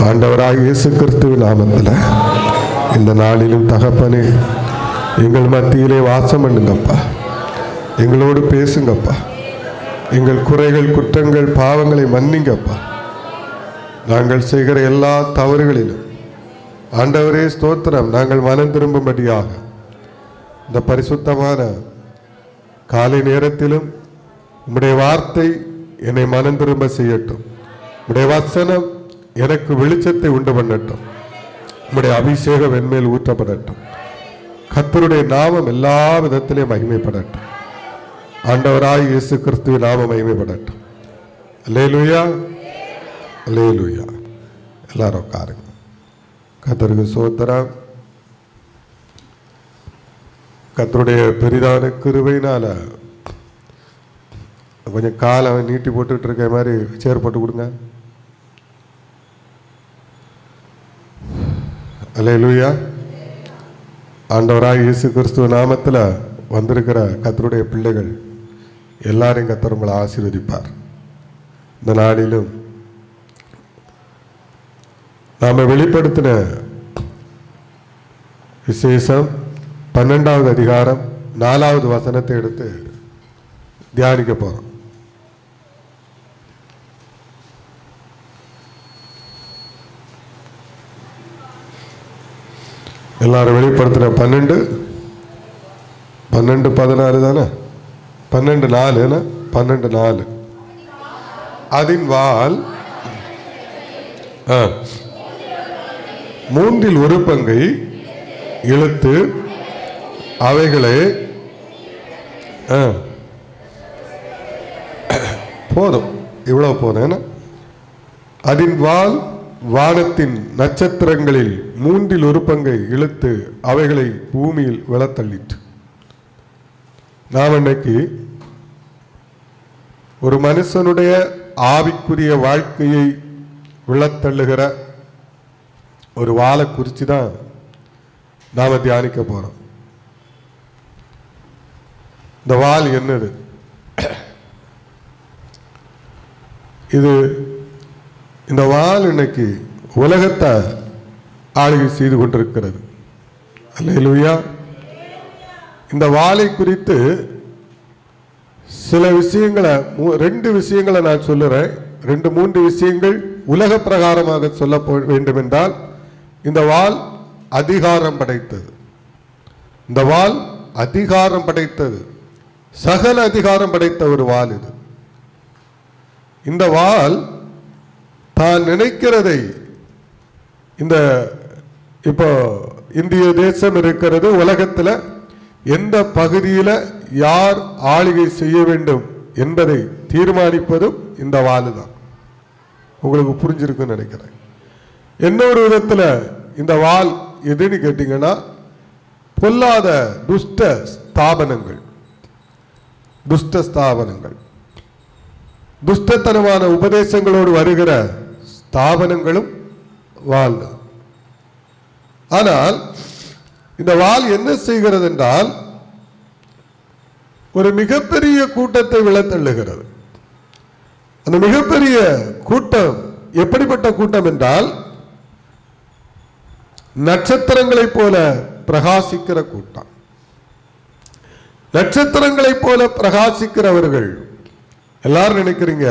ஆண்டவராகிய இயேசு கிறிஸ்துவின் நாமத்தில் இந்த நாளிலும் தகப்பனே எங்கள் மத்தியிலே வாசம் பண்ணுங்கப்பா. எங்களோடு பேசுங்கப்பா. எங்கள் குறைகள், குற்றங்கள், பாவங்களை மன்னிங்கப்பா. நாங்கள் செய்கிற எல்லா தவறுகளிலும் ஆண்டவரே ஸ்தோத்திரம், நாங்கள் மனம் திரும்பும்படியாக இந்த பரிசுத்தமான காலை நேரத்திலும் உம்முடைய வார்த்தை என்னை மனம் திரும்ப செய்யட்டும். உம்முடைய வசனம் எனக்கு வெளிச்சத்தை உண்டு பண்ணட்டும். உம்முடைய அபிஷேகம் என்மேல் ஊற்றப்படட்டும். கர்த்தருடைய நாமம் எல்லா விதத்திலையும் மகிமைப்படட்டும். ஆண்டவராய் இயேசு கிறிஸ்துவின் நாமம் மகிமைப்படட்டும். அல்லேலூயா, அல்லேலூயா. எல்லாரும் உட்காருங்க. கர்த்தருக்கு ஸ்தோத்திரம். கர்த்தருடைய பெரிதான கிருபையினால கொஞ்சம் காலை நீட்டி போட்டுட்டு இருக்க மாதிரி சேர் போட்டு கொடுங்க. அல்லேலூயா. ஆண்டவராய் இயேசு கிறிஸ்துவ நாமத்தில் வந்திருக்கிற கர்த்தருடைய பிள்ளைகள் எல்லாரையும் கர்த்தர் உங்களை ஆசீர்வதிப்பார். இந்த நாளிலும் நாம் வெளிப்படுத்தின விசேஷம் 12வது அதிகாரம் 4வது வசனத்தை எடுத்து தியானிக்க போகிறோம். எல்லாரும் வெளிப்படுத்தின 12:16 தானே, 12:4 12:4. அதின் வால் 1/3 பங்கை இழுத்து அவைகளை போதும், இவ்வளவு போதும். அதின் வால் வானத்தின் நட்சத்திரங்களில் 1/3 பங்கை இழுத்து அவைகளை பூமியில் விழத்தள்ளிற்று. நாம் இன்னைக்கு ஒரு மனுஷனுடைய ஆவிக்குரிய வாழ்க்கையை விழத்தள்ளுகிற ஒரு வாளை குறித்து தான் நாம் தியானிக்க போகிறோம். இந்த வாள் என்னது? இந்த வாள் இன்னைக்கு உலகத்தை ஆளுகை செய்து கொண்டிருக்கிறது. அல்லேலூயா. இந்த வாளை குறித்து சில விஷயங்களை, 2 விஷயங்களை நான் சொல்லுறேன். 2-3 விஷயங்கள் உலக பிரகாரமாக சொல்ல வேண்டும் என்றால், இந்த வாள் அதிகாரம் படைத்தது. இந்த வாள் அதிகாரம் படைத்தது, சகல அதிகாரம் படைத்த ஒரு வாள் இது. இந்த வாள் தான் நினைக்கிறதை, இப்போ இந்திய தேசம் இருக்கிறது, உலகத்தில் எந்த பகுதியில் யார் ஆளுகை செய்ய வேண்டும் என்பதை தீர்மானிப்பதும் இந்த வாள் தான். உங்களுக்கு புரிஞ்சிருக்குன்னு நினைக்கிறேன். இன்னொரு விதத்தில் இந்த வாள் எதுன்னு கேட்டீங்கன்னா, பொல்லாத துஷ்ட ஸ்தாபனங்கள், துஷ்டத்தனமான உபதேசங்களோடு வருகிற ஸ்தாபனங்களும் வாள். ஆனால் இந்த வாள் என்ன செய்கிறது என்றால், ஒரு மிகப்பெரிய கூட்டத்தை விழத்தள்ளுகிறது. அந்த மிகப்பெரிய கூட்டம் எப்படிப்பட்ட கூட்டம் என்றால், நட்சத்திரங்களைப் போல பிரகாசிக்கிற கூட்டம். நட்சத்திரங்களைப் போல பிரகாசிக்கிறவர்கள் எல்லாரும் நினைக்கிறீங்க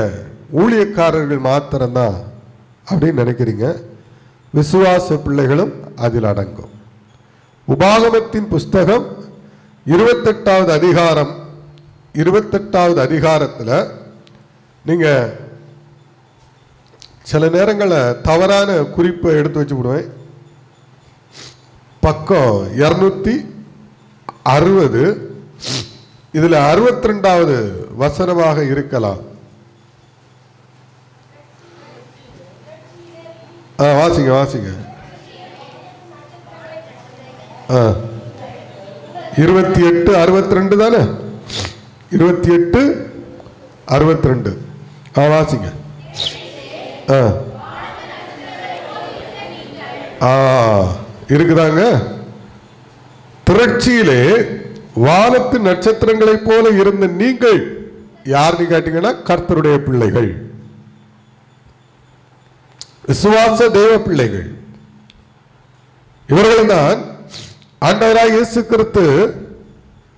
ஊழியக்காரர்கள் மாத்திரம்தான் அப்படின்னு நினைக்கிறீங்க. விசுவாச பிள்ளைகளும் அதில் அடங்கும். உபாகமத்தின் புஸ்தகம் 28வது அதிகாரம் 28வது அதிகாரத்தில் நீங்க சில நேரங்களில் தவறான குறிப்பை எடுத்து வச்சு விடுவேன். பக்கம் 260, இதுல 62வது வசனமாக இருக்கலாம். வாசிங்க 28:62 தானே, 28:62. வாசிங்க. இருக்குதாங்க. திரட்சியிலே வானத்து நட்சத்திரங்களைப் போல இருந்த நீங்கள் யாருன்னு கேட்டீங்கன்னா கர்த்தருடைய பிள்ளைகள். விசுவாச தேவ பிள்ளைகள். இவர்கள்தான் ஆண்டவராய் இயேசு கிறிஸ்து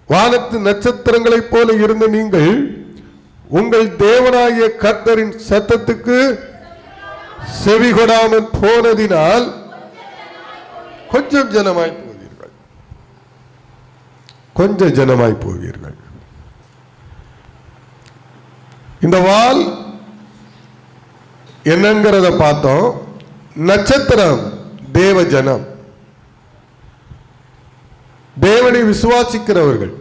வானத்து நட்சத்திரங்களைப் போல இருந்த நீங்கள் உங்கள் தேவனாகிய கர்த்தரின் சத்தத்துக்கு செவி கொடாமல் போனதினால் கொஞ்சம் ஜனமாய் போவீர்கள். கொஞ்சம் ஜனமாய் போவீர்கள். இந்த வால் என்னங்கிறத பார்த்தோம். நட்சத்திரம் தேவ ஜனம், தேவனை விசுவாசிக்கிறவர்கள்,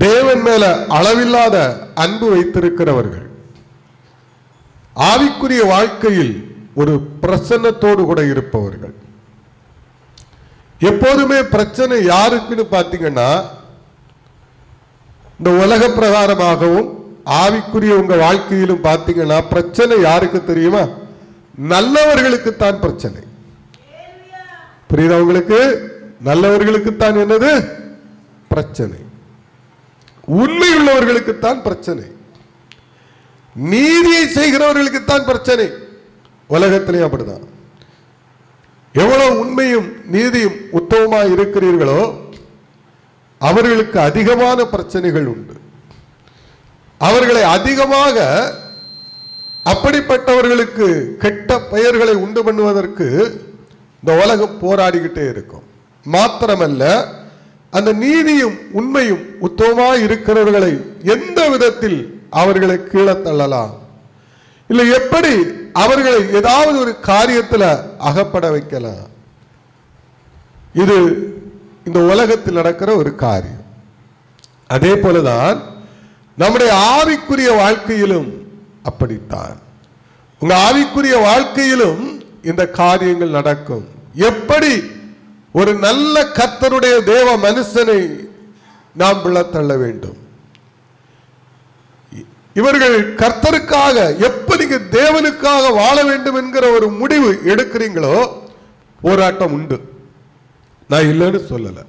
தேவன் மேல அளவில்லாத அன்பு வைத்திருக்கிறவர்கள், ஆவிக்குரிய வாழ்க்கையில் ஒரு பிரசன்னத்தோடு கூட இருப்பவர்கள். எப்போதுமே பிரச்சனை யாருக்குன்னு பார்த்தீங்கன்னா, இந்த உலக பிரகாரமாகவும் ஆவிக்குரிய உங்க வாழ்க்கையிலும் பார்த்தீங்கன்னா பிரச்சனை யாருக்கு தெரியுமா? நல்லவர்களுக்குத்தான் பிரச்சனை. புரியுதா உங்களுக்கு? நல்லவர்களுக்குத்தான் என்னது பிரச்சனை. உண்மை உள்ளவர்களுக்குத்தான் பிரச்சனை. நீதியை செய்கிறவர்களுக்குத்தான் பிரச்சனை. உலகத்திலே அப்படிதான். எவ்வளவு உண்மையும் நீதியும் உத்தமமாக இருக்கிறீர்களோ அவர்களுக்கு அதிகமான பிரச்சனைகள் உண்டு. அவர்களை அதிகமாக அப்படிப்பட்டவர்களுக்கு கெட்ட பெயர்களை உண்டு பண்ணுவதற்கு இந்த உலகம் போராடிக்கிட்டே இருக்கும். மாத்திரமல்ல, அந்த நீதியும் உண்மையும் உத்தமமாக இருக்கிறவர்களை எந்த விதத்தில் அவர்களை கீழே தள்ளலாம், இல்லை எப்படி அவர்களை ஏதாவது ஒரு காரியத்தில் அகப்பட வைக்கலாம். இது இந்த உலகத்தில் நடக்கிற ஒரு காரியம். அதே போலதான் நம்முடைய ஆவிக்குரிய வாழ்க்கையிலும் அப்படித்தான். உங்க ஆவிக்குரிய வாழ்க்கையிலும் இந்த காரியங்கள் நடக்கும். எப்படி ஒரு நல்ல கர்த்தருடைய தேவ மனுஷனை நாம் விழத்தள்ள வேண்டும். இவர்கள் கர்த்தருக்காக எப்ப நீங்க தேவனுக்காக வாழ வேண்டும் என்கிற ஒரு முடிவு எடுக்கிறீங்களோ போராட்டம் உண்டு. நான் இல்லைன்னு சொல்லல.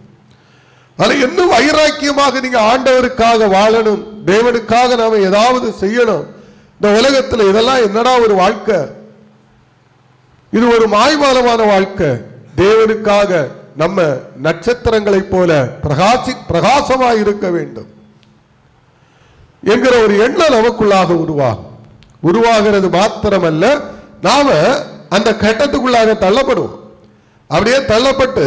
ஆனா இன்னும் வைராக்கியமாக நீங்க ஆண்டவருக்காக வாழணும், தேவனுக்காக நாம ஏதாவது செய்யணும். இந்த உலகத்துல இதெல்லாம் என்னடா ஒரு வாழ்க்கை, இது ஒரு மாய்மாலமான வாழ்க்கை. தேவனுக்காக நம்ம நட்சத்திரங்களை போல பிரகாசமாய் இருக்க வேண்டும் என்கிற ஒரு எண்ணம் நமக்குள்ளாக உருவாகிறது. மாத்திரமல்ல, நாம அந்த கட்டத்துக்குள்ளாக தள்ளப்படுவோம். அப்படியே தள்ளப்பட்டு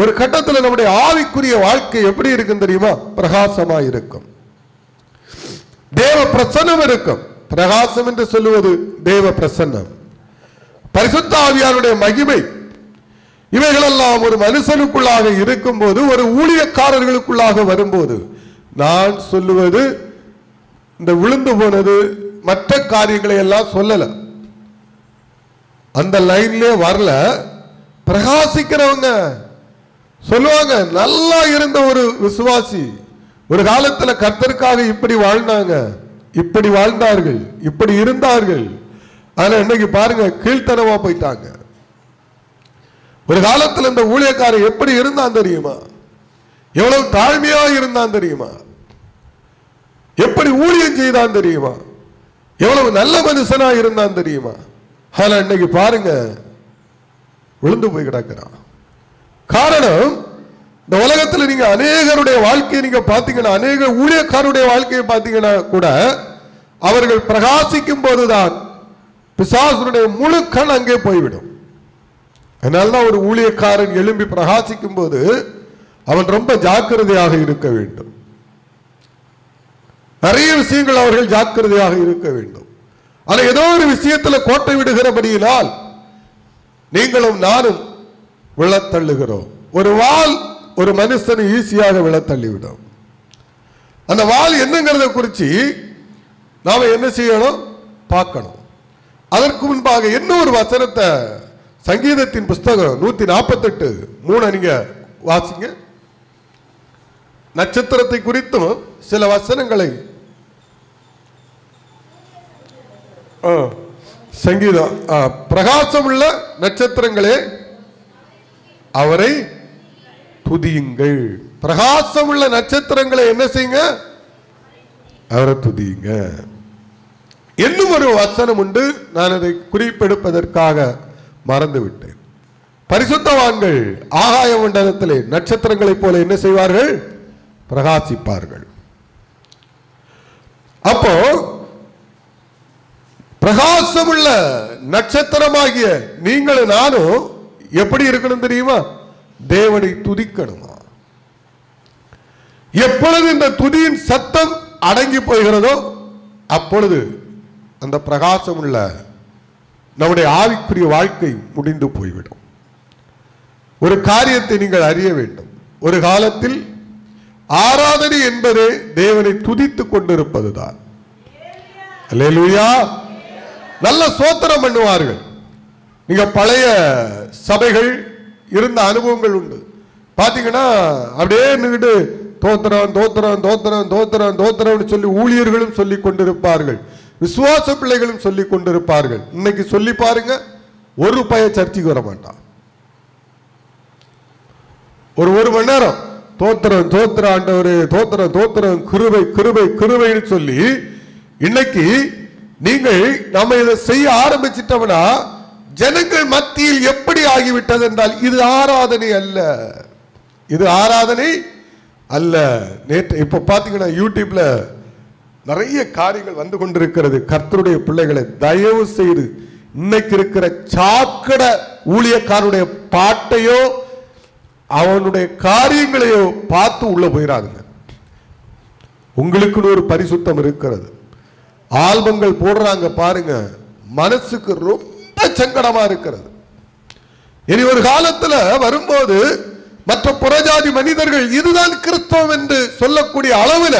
ஒரு கட்டத்தில் நம்முடைய ஆவிக்குரிய வாழ்க்கை எப்படி இருக்கும் தெரியுமா? பிரகாசமா இருக்கும். தேவ பிரசன்னம் இருக்கும். பிரகாசம் என்று சொல்லுவது தேவ பிரசன்னம், பரிசுத்த ஆவியானுடைய மகிமை, இவைகளெல்லாம் ஒரு மனுஷனுக்குள்ளாக இருக்கும் போது, ஒரு ஊழியக்காரர்களுக்குள்ளாக வரும்போது, நான் சொல்லுவது இந்த விழுந்து போனது மற்ற காரியங்களை எல்லாம் சொல்லல, அந்த லைன்லே வரல. பிரகாசிக்கிறவங்க சொல்லுவாங்க, நல்லா இருந்த ஒரு விசுவாசி ஒரு காலத்துல கர்த்தருக்காக இப்படி வாழ்ந்தாங்க, இப்படி வாழ்ந்தார்கள், இப்படி இருந்தார்கள். ஆனா இன்னைக்கு பாருங்க, கீழ்த்தனமா போயிட்டாங்க. ஒரு காலத்துல இந்த ஊழியக்காரன் எப்படி இருந்தான் தெரியுமா? எவ்வளவு தாழ்மையா இருந்தான் தெரியுமா? எப்படி ஊழியம் செய்தான் தெரியுமா? எவ்வளவு நல்ல மனுஷனா இருந்தான் தெரியுமா? ஆனா இன்னைக்கு பாருங்க, விழுந்து போய் கிடக்கிறான். காரணம், இந்த உலகத்தில் நீங்க அநேகருடைய வாழ்க்கையை நீங்க பாத்தீங்கன்னா, அநேக ஊழியக்காரருடைய வாழ்க்கையை பார்த்தீங்கன்னா கூட அவர்கள் பிரகாசிக்கும் போதுதான் பிசாசுடைய முழு கண் அங்கே போய்விடும். அதனால்தான் ஒரு ஊழியக்காரன் எழும்பி பிரகாசிக்கும் போது அவன் ரொம்ப ஜாக்கிரதையாக இருக்க வேண்டும். நிறைய விஷயங்கள் அவர்கள் ஜாக்கிரதையாக இருக்க வேண்டும். ஆனா ஏதோ ஒரு விஷயத்தில் கோட்டை விடுகிறபடியினால் நீங்களும் நானும் விழத்தள்ளுகிறோம். ஒரு வாள் ஒரு மனுஷனை ஈஸியாக விழத்தள்ளிவிடும். அந்த வாள் என்னங்கிறத குறித்து நாம என்ன செய்யணும்? பார்க்கணும். அதற்கு முன்பாக இன்னொரு வசனத்தை, சங்கீதத்தின் புஸ்தகம் 148:3 நீங்க வாசிங்க. நட்சத்திரத்தை குறித்தும் சில வசனங்களை சங்கீதம், பிரகாசம் உள்ள நட்சத்திரங்களே அவரை துதியுங்கள். பிரகாசம் உள்ள நட்சத்திரங்களை என்ன செய்யுங்க? அவரை துதியுங்க. இன்னும் ஒரு வசனம் உண்டு, நான் அதை குறிப்பெடுப்பதற்காக மறந்துவிட்டேன். பரிசுத்தவான்கள் ஆகாய மண்டலத்திலே நட்சத்திரங்களைப் போல என்ன செய்வார்கள்? பிரகாசிப்பார்கள். அப்போ பிரகாசமுள்ள நட்சத்திரமாகிய நீங்களும் நானும் எப்படி இருக்கணும் தெரியுமா? தேவனை துதிக்கணுமா? எப்பொழுது இந்த துதியின் சத்தம் அடங்கி போகிறதோ அப்பொழுது அந்த பிரகாசம் உள்ள நம்முடைய ஆவிக்குரிய வாழ்க்கை முடிந்து போய்விடும். ஒரு காரியத்தை நீங்கள் அறிய வேண்டும். ஒரு காலத்தில் ஆராதனை என்பது தேவனை துதித்துக் கொண்டிருப்பதுதான். அல்லேலூயா. நல்ல ஸ்தோத்திரம் பண்ணுவார்கள். நீங்க பழைய சபைகள் இருந்த அனுபவங்கள் உண்டு. பாத்தீங்கன்னா அப்படியே நின்னுட்டு தோத்திரம் தோத்திரம் தோத்திரம் தோத்திரம் தோத்திரம் சொல்லி ஊழியர்களும் சொல்லிக் கொண்டிருப்பார்கள், விசுவாச பிள்ளைகளும் சொல்லிக் கொண்டிருப்பார்கள். இன்னைக்கு சொல்லி பாருங்க, ஒரு பய சர்ச்சைக்கு வர மாட்டான். ஒரு மணி நேரம் தோத்திரம் தோத்திர ஆண்டவரே தோத்திரம் தோத்திரம் கிருபை கிருபை கிருபைன்னு சொல்லி இன்னைக்கு நீங்கள் நம்ம இதை செய்ய ஆரம்பிச்சிட்டோம்னா ஜனங்கள் மத்தியில் எப்படி ஆகிவிட்டது என்றால் இது ஆராதனை அல்ல, இது ஆராதனை அல்ல. நேற்று இப்ப பாத்தீங்கன்னா யூடியூப்ல நிறைய காரியங்கள் வந்து கொண்டிருக்கிறது. கர்த்தருடைய பிள்ளைகளை தயவு செய்து இன்னைக்கு இருக்கிற சாக்கட ஊழியக்காரனுடைய பாட்டையோ அவனுடைய காரியங்களையோ பார்த்து உள்ள போயிடாதுங்க. உங்களுக்குன்னு ஒரு பரிசுத்தம் இருக்கிறது. ஆல்பங்கள் போடுறாங்க பாருங்க, மனசுக்கு ரொம்ப சங்கடமா இருக்கிறது. இனி ஒரு காலத்துல வரும்போது மற்ற புறஜாதி மனிதர்கள் இதுதான் கிறிஸ்தவம் என்று சொல்லக்கூடிய அளவுல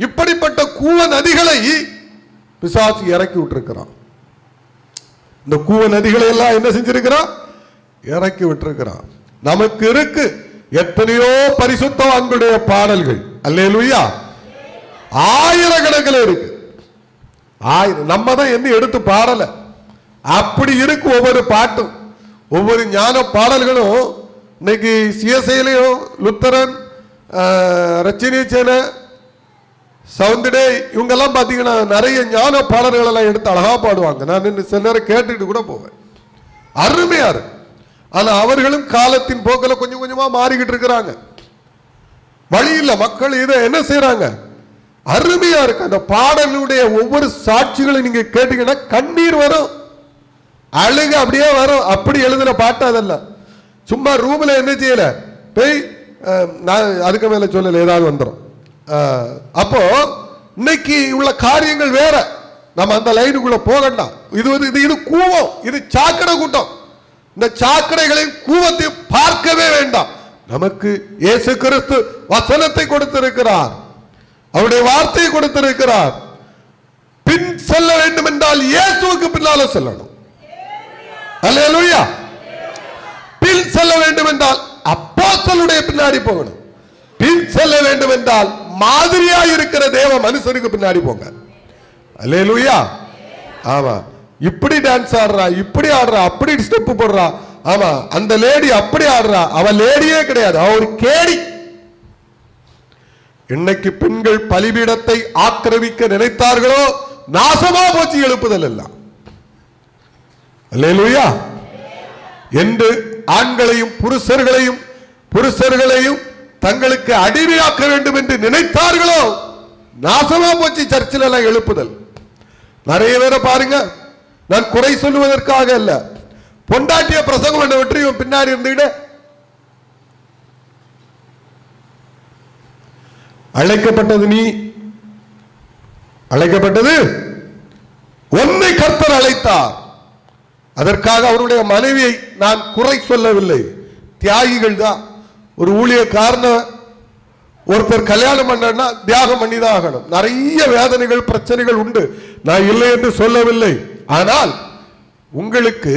இப்படிப்பட்ட கூவ நதிகளை பிசாசு இறக்கி விட்டிருக்கிறான். இந்த கூவ நதிகளை எல்லாம் என்ன செஞ்சிருக்கிறான்? இறக்கி விட்டிருக்கிறான். நமக்கு இருக்கு எத்தனையோ பரிசுத்தவான்களுடைய பாடல்கள், அல்லேலூயா, ஆயிரக்கணக்கில் இருக்கு. நம்ம தான் என்ன எடுத்து பாடல, அப்படி இருக்கு ஒவ்வொரு பாட்டும். ஒவ்வொரு ஞான பாடல்களும் இன்னைக்கு சிஎஸ்ஐலையும் லுத்தரன், ரச்சினிச்சேன, சவுந்தடே இவங்கெல்லாம் பார்த்தீங்கன்னா நிறைய ஞான பாடல்கள் எல்லாம் எடுத்து அழகா பாடுவாங்க. நான் சில நேரம் கேட்டுட்டு கூட போவேன், அருமையா இருக்கு. ஆனா அவர்களும் காலத்தின் போக்கில் கொஞ்சம் கொஞ்சமா மாறிக்கிட்டு இருக்கிறாங்க. வழி இல்லை, மக்கள் இதை என்ன செய்யறாங்க? அருமையா இருக்கு. அந்த பாடலுடைய ஒவ்வொரு சாட்சிகளை நீங்க கேட்டீங்கன்னா கண்ணீர் வரும், அழுக அப்படியே வரும். அப்படி எழுதின பாட்டு அதெல்லாம். சும்மா ரூம்ல என்ன செய்யல போய் நான் அதுக்கு மேல சொல்லல, ஏதாவது வந்துடும். அப்போ இன்னைக்கு உள்ள காரியங்கள் வேற. நம்ம அந்த லைனுக்குள்ள போகண்டாம். இது கூவம், இது சாக்கடை கூட்டம். இந்த சாக்கடைகளின் கூவத்தை பார்க்கவே வேண்டாம். நமக்கு இயேசு கிறிஸ்து வசனத்தை கொடுத்திருக்கிறார், அவருடைய வார்த்தையை கொடுத்திருக்கிறார். பின் செல்ல வேண்டும் என்றால் இயேசுவுக்கு பின்னால செல்லணும். அல்லேலூயா. பின் செல்ல வேண்டும் என்றால் அப்போஸ்தலருடைய பின்னாடி போகணும். பின் செல்ல வேண்டும் என்றால் மாதிரியா இருக்கிற தேவ மனுஷனுக்கு பின்னாடி போங்க. அல்லேலூயா. ஆமா, இப்படி டான்ஸ் ஆடுறா, இப்படி ஆடுறா, அப்படி ஸ்டெப் போடுறா. ஆமா, அந்த லேடி அப்படி ஆடுறா, அவ லேடியே கிடையாது, அவ ஒரு கேடி. இன்னைக்கு பெண்கள் பலிபீடத்தை ஆக்கிரமிக்க நினைத்தார்களோ நாசமா போச்சு எழுப்புதல் எல்லாம். அல்லேலூயா. என்று ஆண்களையும் புருஷர்களையும் தங்களுக்கு அடிமையாக்க வேண்டும் என்று நினைத்தார்களோ நாசமா போச்சு சர்ச்சில் எல்லாம் எழுப்புதல். நிறைய பேரை பாருங்க, நான் குறை சொல்லுவதற்காக அல்ல, பொண்டாட்டிய பிரசங்கம் பண்ண விட்டு இவன் பின்னாடி இருந்துகிட்ட அழைக்கப்பட்டது நீ, அழைக்கப்பட்டது உன்னை கர்த்தர் அழைத்தார். அதற்காக அவருடைய மனைவியை நான் குறை சொல்லவில்லை. தியாகிகள் தான். ஒரு ஊழியக்காரன ஒருத்தர் கல்யாணம் பண்ணா தியாகம் பண்ணிதான் ஆகணும். நிறைய வேதனைகள் பிரச்சனைகள் உண்டு, நான் இல்லை என்று சொல்லவில்லை. ஆனால் உங்களுக்கு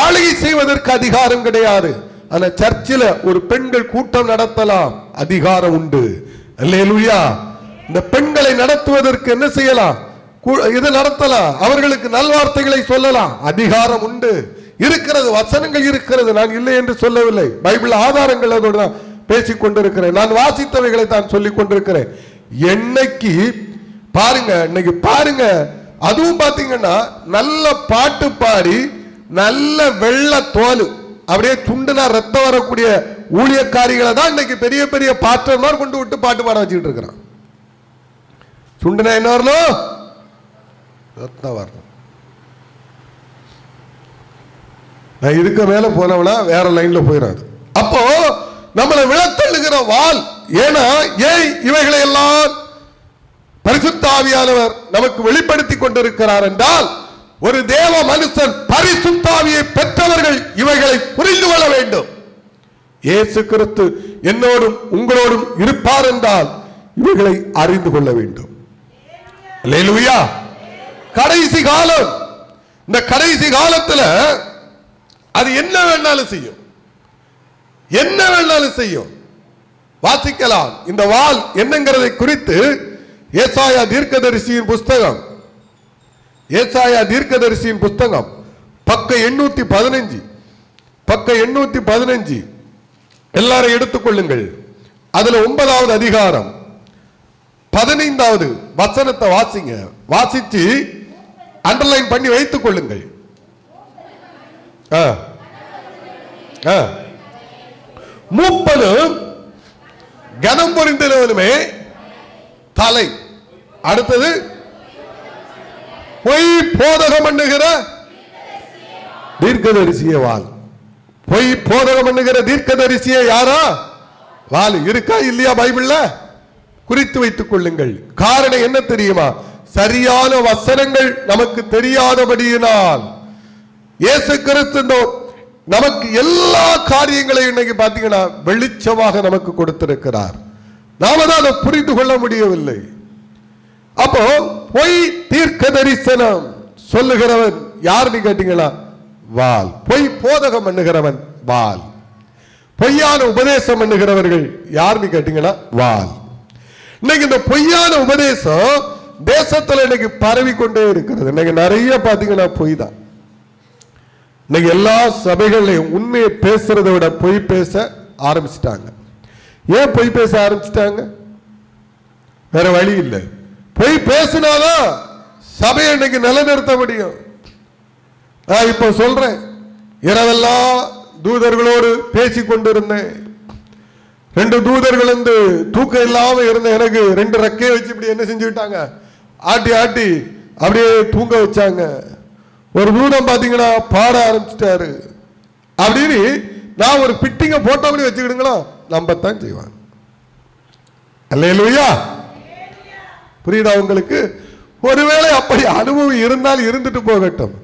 ஆளுகை செய்வதற்கு அதிகாரம் கிடையாது. ஆனா சர்ச்சில் ஒரு பெண்கள் கூட்டம் நடத்தலாம், அதிகாரம் உண்டு. அல்லேலூயா. இந்த பெண்களை நடத்துவதற்கு என்ன செய்யலாம்? இது நடத்தலாம், அவர்களுக்கு நல்வார்த்தைகளை சொல்லலாம், அதிகாரம் உண்டு, இருக்கிறது, வசனங்கள் இருக்கிறது. நான் இல்லை என்று சொல்லவில்லை. பைபிள் ஆதாரங்கள் அதோடு தான் பேசிக் கொண்டிருக்கிறேன். நான் வாசித்தவைகளை தான் சொல்லிக் கொண்டிருக்கிறேன். என்னைக்கு பாருங்க, இன்னைக்கு பாருங்க, அதுவும் பாத்தீங்கன்னா நல்ல பாட்டு பாடி நல்ல வெள்ள தோல் அப்படியே துண்டுனா ரத்தம் வரக்கூடிய ஊழியக்காரிகளை தான் இன்னைக்கு பெரிய பெரிய பாஸ்டர்மார் கொண்டு விட்டு பாட்டு பாட வச்சுக்கிட்டு இருக்கிறான். சுண்டுனா என்ன வரணும்? ரத்தம் வரணும். நான் இதுக்கு மேல போனவனா வேற லைன்ல போயிடாது. அப்போ நம்மளை விழத்தள்ளுகிற வாள். ஏன்னா ஏன் இவைகளை எல்லாம் பரிசுத்த ஆவியானவர் நமக்கு வெளிப்படுத்தி கொண்டிருக்கிறார் என்றால், ஒரு தேவ மனுஷன் பரிசுத்த ஆவியை பெற்றவர்கள் இவைகளை புரிந்து கொள்ள வேண்டும். இயேசு கிறிஸ்து என்னோடும் உங்களோடும் இருப்பார் என்றால் இவைகளை அறிந்து கொள்ள வேண்டும். அல்லேலூயா. கடைசி காலம். இந்த கடைசி காலத்துல அது என்ன வேணாலும் செய்யும், என்ன வேணாலும் செய்யும். வாசிக்கலாம். இந்த வாள் என்னங்கிறதை குறித்து ஏசாயா தீர்க்கதரிசியின் புஸ்தகம், ஏசாயா தீர்க்கதரிசியின் புஸ்தகம் பக்கம் 815, பக்கம் 815 எல்லாரும் எடுத்துக்கொள்ளுங்கள். அதுல 9வது அதிகாரம் 15வது வசனத்தை வாசிங்க. வாசிச்சு அண்டர்லைன் பண்ணி வைத்துக் கொள்ளுங்கள். மூப்பனும் கனம் பொறிந்தவனுமே தலை. அடுத்தது பொய் போதகம் பண்ணுகிற தீர்க்கதரிசிய வாள். பொய் போதகம் பண்ணுகிற தீர்க்கதரிசிய யாரா? வாள். இருக்கா இல்லையா பைபிள்ல? குறித்து வைத்துக் கொள்ளுங்கள். காரணம் என்ன தெரியுமா? சரியான வசனங்கள் நமக்கு தெரியாதபடியினால் இயேசு கிறிஸ்து நமக்கு எல்லா காரியங்களையும் இன்னைக்கு பாத்தீங்கன்னா வெளிச்சமாக நமக்கு கொடுத்திருக்கிறார். நாம தான் அதை புரிந்து கொள்ள முடியவில்லை. அப்போ பொய் தீர்க்க தரிசனம் சொல்லுகிறவன் யாருன்னு கேட்டீங்களா? வாள். பொய் போதகம் பண்ணுகிறவன் வாள். பொய்யான உபதேசம் பண்ணுகிறவர்கள் யாருன்னு கேட்டீங்களா? வாள். இன்னைக்கு இந்த பொய்யான உபதேசம் தேசத்துல இன்னைக்கு பரவி கொண்டே இருக்கிறது. இன்னைக்கு நிறைய பாத்தீங்கன்னா பொய் தான். இன்னைக்கு எல்லா சபைகளையும் உண்மையை பேசுறதை விட பொய் பேச ஆரம்பிச்சிட்டாங்க. ஏன் பொய் பேச ஆரம்பிச்சிட்டாங்க? வேற வழி இல்லை. பொய் பேசினாதான் சபையை இன்னைக்கு நிலைநிறுத்த முடியும். நான் இப்ப சொல்றேன், இரவெல்லாம் தூதர்களோடு பேசி கொண்டிருந்தேன். 2 தூதர்கள் வந்து தூக்கம் இல்லாம இருந்த எனக்கு 2 ரெக்கையை வச்சு இப்படி என்ன செஞ்சுட்டாங்க? ஆட்டி ஆட்டி அப்படியே தூங்க வச்சாங்க. ஒரு தூதம் பாத்தீங்கன்னா பாட ஆரம்பிச்சிட்டாரு அப்படின்னு நான் ஒரு பிட்டிங்க போட்டோ அப்படி வச்சுக்கிடுங்களா, நம்பத்தான் செய்வாங்க. அல்லேலூயா. புரியுதா உங்களுக்கு? ஒருவேளை அப்படி அனுபவம் இருந்தால் இருந்துட்டு போகட்டும்.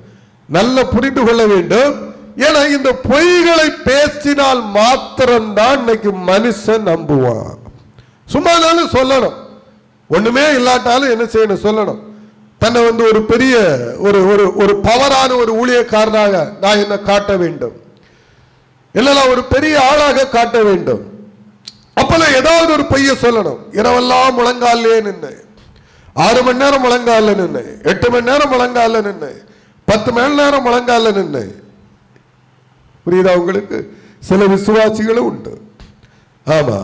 நல்ல புரிந்து கொள்ள வேண்டும். ஏன்னா இந்த பொய்களை பேசினால் மாத்திரம்தான் இன்னைக்கு மனுஷன் நம்புவான். சும்மா நாளும் சொல்லணும், ஒண்ணுமே இல்லாட்டாலும் என்ன செய்யணும்? சொல்லணும். தன்னை வந்து ஒரு பெரிய ஒரு பவரான ஒரு ஊழியக்காரனாக நான் என்ன காட்ட வேண்டும், இல்லைன்னா ஒரு பெரிய ஆளாக காட்ட வேண்டும். அப்பெல்லாம் ஏதாவது ஒரு பொய்ய சொல்லணும். இரவெல்லாம் முழங்காலே நின்று 6 மணி நேரம் முழங்கால நின்று, 8 மணி நேரம் முழங்கால நின்று, 10 மணி நேரம் முழங்கால நின்று. புரியுதா உங்களுக்கு? சில விசுவாசிகளும் உண்டு. ஆமா,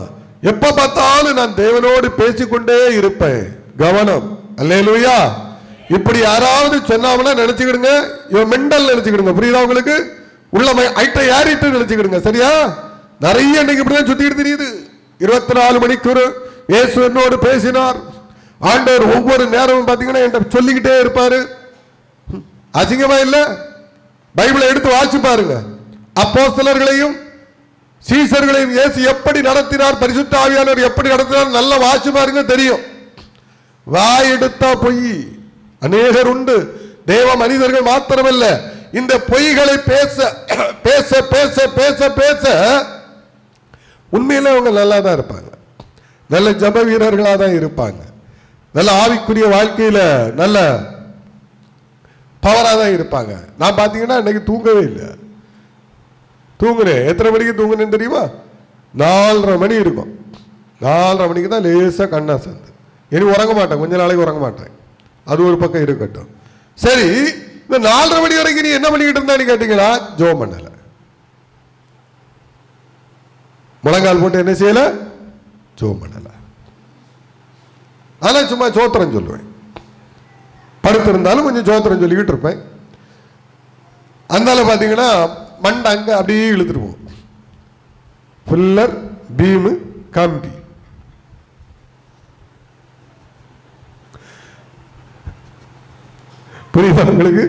எப்ப பார்த்தாலும் நான் தேவனோடு பேசிக்கொண்டே இருப்பேன். கவனம். அல்லேலூயா. இப்படி யாராவது சொன்னாமனா நினைச்சுக்கிடுங்க, இவன் மெண்டல் நினைச்சுக்கிடுங்க. புரியுதா உங்களுக்கு? உள்ள ஐட்ட ஏறிட்டு நினைச்சுக்கிடுங்க. சரியா? நிறைய இன்னைக்கு இப்படிதான் சுத்திட்டு தெரியுது. 24 மணிக்கூர் இயேசு என்னோடு பேசினார். ஆண்டவர் ஒவ்வொரு நேரமும் பாத்தீங்கன்னா என்கிட்ட சொல்லிக்கிட்டே இருப்பாரு. அசிங்கமா இல்ல? பைபிளை எடுத்து வாசிச்சு பாருங்க. அப்போஸ்தலர்களையும் சீசர்களையும் இயேசு எப்படி நடத்தினார், பரிசுத்த ஆவியானவர் எப்படி நடத்தினார், நல்ல வாசிச்சு பாருங்க, தெரியும். வாய் எடுத்தா பொய் அநேகர் உண்டு. தேவ மனிதர்கள் மாத்திரமல்ல, இந்த பொய்களை பேச பேச பேச பேச பேச உண்மையில அவங்க நல்லா தான் இருப்பாங்க. நல்ல ஜப வீரர்களா தான் இருப்பாங்க. நல்ல ஆவிக்குரிய வாழ்க்கையில நல்ல பவரா தான் இருப்பாங்க. நான் பாத்தீங்கன்னா இன்னைக்கு தூங்கவே இல்லை. தூங்குறேன். எத்தனை மணிக்கு தூங்குனேன்னு தெரியுமா? 4:30 மணி இருக்கும். 4:30 மணிக்கு தான் லேசா கண்ணா சேர்ந்து. இனி உறங்க மாட்டேன், கொஞ்ச நாளைக்கு உறங்க மாட்டேன். அது ஒரு பக்கம் இருக்கட்டும். சரி, இந்த 4:30 மணி வரைக்கும் நீ என்ன பண்ணிக்கிட்டு இருந்தா கேட்டீங்களா? ஜோம் பண்ணல, முழங்கால் போட்டு என்ன செய்யல? ஜோம் பண்ணல. ஆனா சும்மா சோத்திரம் சொல்லுவேன். படுத்திருந்தாலும் கொஞ்சம் ஜோத்திரம் சொல்லிக்கிட்டு இருப்பேன். அதனால பார்த்தீங்கன்னா மண்டை அங்கே அப்படியே இழுத்துட்டு போகும். புல்லர் பீமு கம்பி. புரியுதா உங்களுக்கு?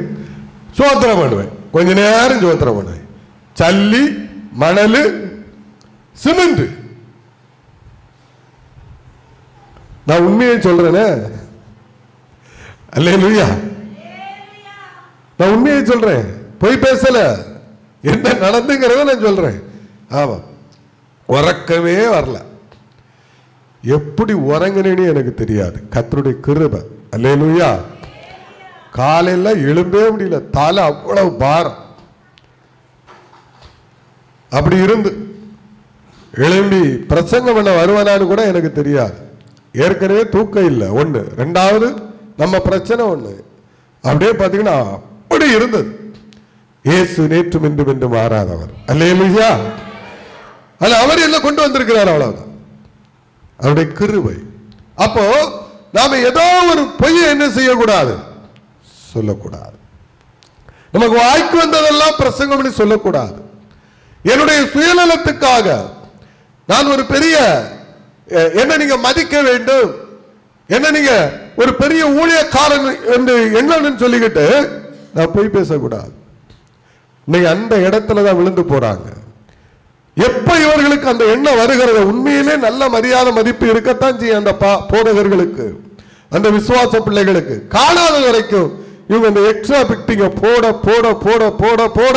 ஜோத்திரம் பண்ணுவேன், கொஞ்ச நேரம் ஜோத்திரம் பண்ணுவேன். சல்லி, மணல், சிமெண்ட். நான் உண்மையை சொல்றேனே, அல்லேலூயா. நான் உண்மையை சொல்றேன், போய் பேசல. என்ன நடந்துங்கிறத நான் சொல்றேன். ஆமா, உறக்கமே வரல. எப்படி உறங்கினேன்னு எனக்கு தெரியாது. கர்த்தருடைய கிருபை. அல்லேலூயா. காலையில எழும்பவே முடியல, தலை அவ்வளவு பாரம். அப்படி இருந்து எழும்பி பிரசங்கம் பண்ண வருவானான்னு கூட எனக்கு தெரியாது. ஏற்கனவே தூக்கம் இல்லை ஒண்ணு, ரெண்டாவது நம்ம பிரச்சனை ஒண்ணு. அப்படியே பாத்தீங்கன்னா அப்படி இருந்தது. இயேசு நேற்றும் இன்றும் என்று மாறாதவர். அல்லேலூயா. அல்ல, அவர் என்ன கொண்டு வந்திருக்கிறார், அவ்வளவுதான் அவருடைய கிருபை. அப்போ நாம ஏதோ ஒரு பொய்யை என்ன செய்யக்கூடாது, சொல்லக்கூடாது. நமக்கு வாய்க்கு வந்ததெல்லாம் பிரசங்கம் பண்ணி சொல்லக்கூடாது. என்னுடைய சுயநலத்துக்காக நான் ஒரு பெரிய என்ன நீங்க மதிக்க வேண்டும், என்ன நீங்க ஒரு பெரிய ஊழியக்காரன் என்று என்னன்னு சொல்லிக்கிட்டு நான் போய் பேசக்கூடாது. இன்னைக்கு அந்த இடத்துல தான் விழுந்து போறாங்க. எப்ப இவர்களுக்கு அந்த எண்ணம் வருகிறது, உண்மையிலே நல்ல மரியாதை மதிப்பு இருக்கத்தான் செய்யும் அந்த போதகர்களுக்கு, அந்த விசுவாச பிள்ளைகளுக்கு. காணாத வரைக்கும் இவங்க இந்த எக்ஸ்ட்ரா பிக்டிங்க போட போட போட போட போட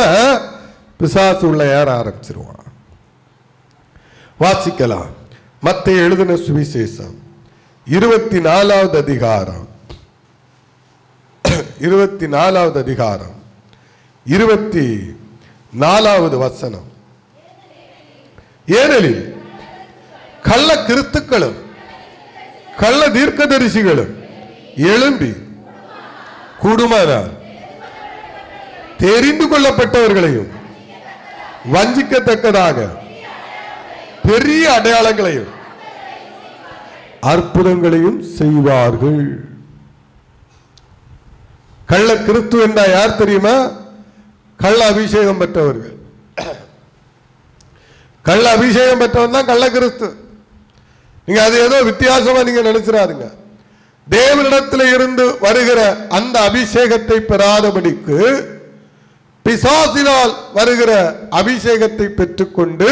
பிசாசு உள்ள ஏற ஆரம்பிச்சிருவான். வாசிக்கலாம். மத்தேயு எழுதின சுவிசேஷம் 24வது அதிகாரம் 24வது வசனம். ஏனெனில் கள்ள கிறிஸ்துக்களும் கள்ள தீர்க்கதரிசிகளும் எழும்பி கூடுமானால் தெரிந்து கொள்ளப்பட்டவர்களையும் வஞ்சிக்கத்தக்கதாக பெரிய அடையாளங்களையும் அற்புதங்களையும் செய்வார்கள். கள்ள கிறிஸ்து என்றா யார் தெரியுமா? கள்ள அபிஷேகம் பெற்றவர்கள். கள்ள அபிஷேகம் பெற்றவன் தான் கள்ள கிறிஸ்து. நீங்க அது ஏதோ வித்தியாசமா நீங்க நினைச்சிடாதுங்க. தேவனிடத்தில் இருந்து வருகிற அந்த அபிஷேகத்தை பெறாதபடிக்கு பிசாசினால் வருகிற அபிஷேகத்தை பெற்றுக்கொண்டு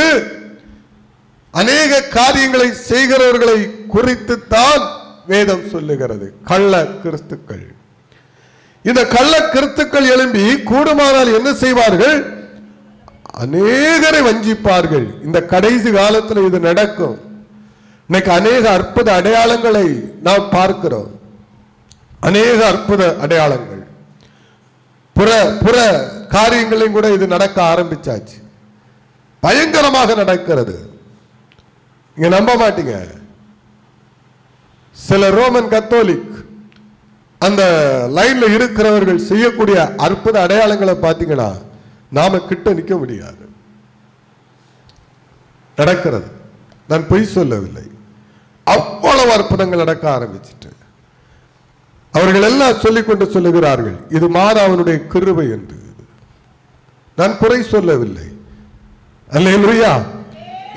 அநேக காரியங்களை செய்கிறவர்களை குறித்துத்தான் வேதம் சொல்லுகிறது. கள்ள கிறிஸ்துக்கள். இந்த கள்ள கிறிஸ்துக்கள் எழும்பி கூடுமானால் என்ன செய்வார்கள்? அநேகரை வஞ்சிப்பார்கள். இந்த கடைசி காலத்தில் இது நடக்கும். இன்னைக்கு அநேக அற்புத அடையாளங்களை நாம் பார்க்கிறோம். அநேக அற்புத அடையாளங்கள், புற காரியங்களையும் கூட இது நடக்க ஆரம்பிச்சாச்சு. பயங்கரமாக நடக்கிறது. நீங்க நம்ப மாட்டீங்க. சில ரோமன் கத்தோலிக் அந்த லைன்ல இருக்கிறவர்கள் செய்யக்கூடிய அற்புத அடையாளங்களை பார்த்தீங்கன்னா நாம கிட்ட நிற்க முடியாது. நடக்கிறது. நான் பொய் சொல்லவில்லை. அவ்வளவு அற்புதங்கள் நடக்க ஆரம்பிச்சிட்டு அவர்கள் எல்லாம் சொல்லிக்கொண்டு சொல்லுகிறார்கள், இது மாறாவனுடைய கிருபை என்று. நான் குறை சொல்லவில்லை. அல்லேலூயா.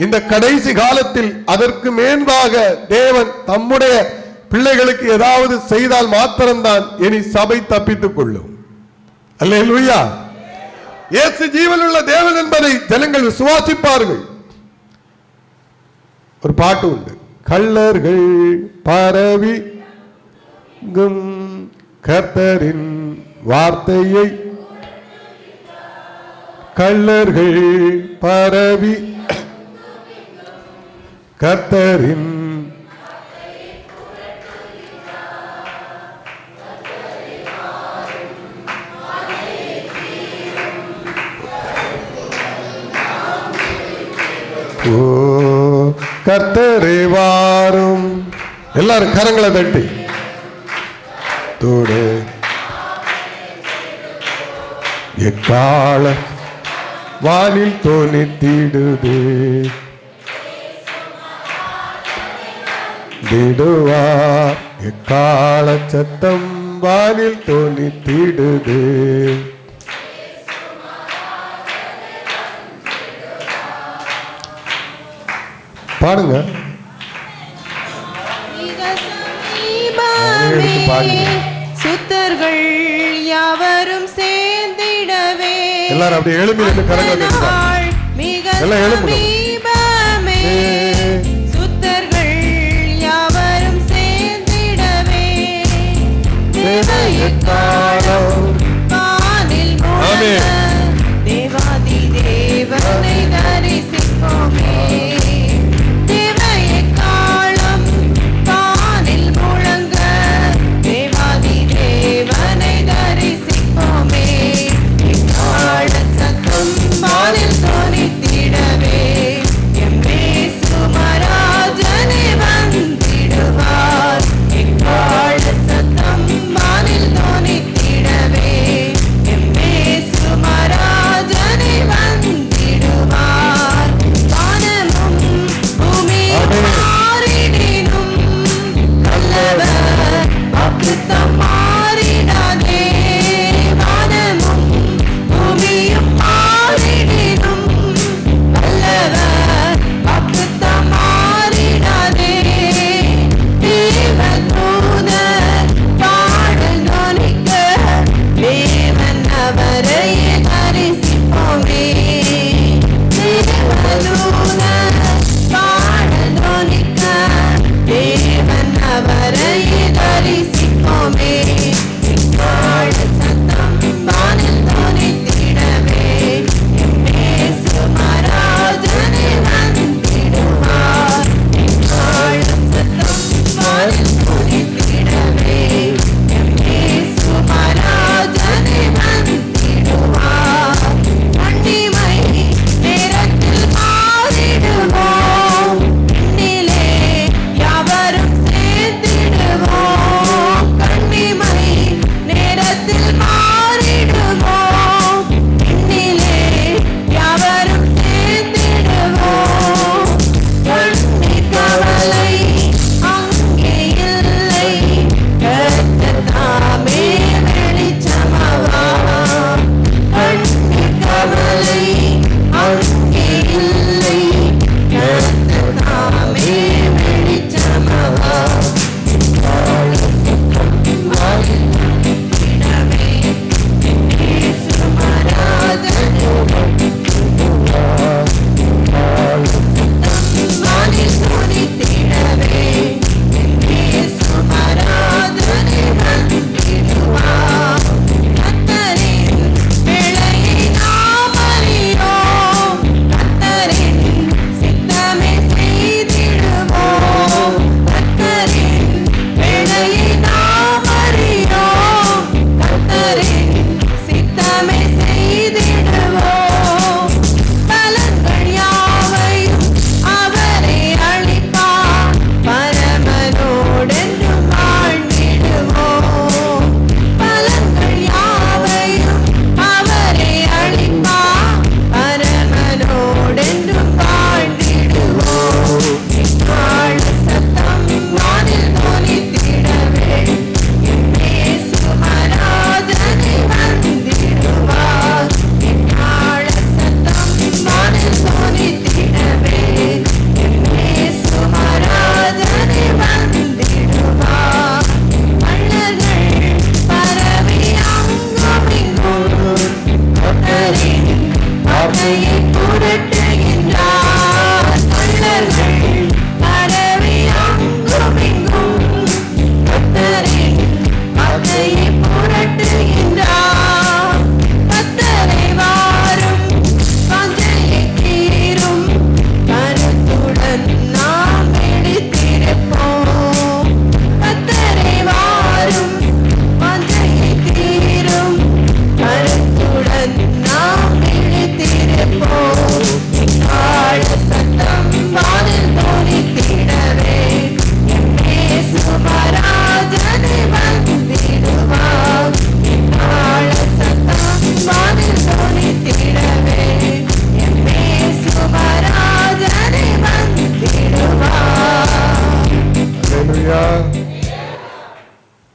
இந்த கடைசி காலத்தில் அதற்கு மேன்பாக தேவன் தம்முடைய பிள்ளைகளுக்கு ஏதாவது செய்தால் மாத்திரம்தான் இனி சபை தப்பித்துக் கொள்ளும். அல்லேலூயா. இயேசு ஜீவனுள்ள தேவன் என்பதை ஜனங்கள் விசுவாசிப்பார்கள். ஒரு பாட்டு உண்டு. கள்ளர்கள் பரவி கர்த்தரின் வார்த்தையை, கள்ளர்கள் பரவி கர்த்தரின் ஓ கர்த்தரே வாரும். எல்லாரும் கரங்களை தட்டி தோடு எக்கால வானில் தோணித்திடுதே திடுவா எக்கால சத்தம் வானில் தோணித்திடுதே. பாடுங்க. சுத்தர்கள் யாவரும் சேர்ந்திடவே. எல்லாரும் அப்படியே எழுப்பி ரெண்டு கரங்களை எல்லாம் எழுப்பணும். சுத்தர்கள் யாவரும் சேர்ந்திடவே. வானில் தேவாதி தேவனை தரிசிப்போமே.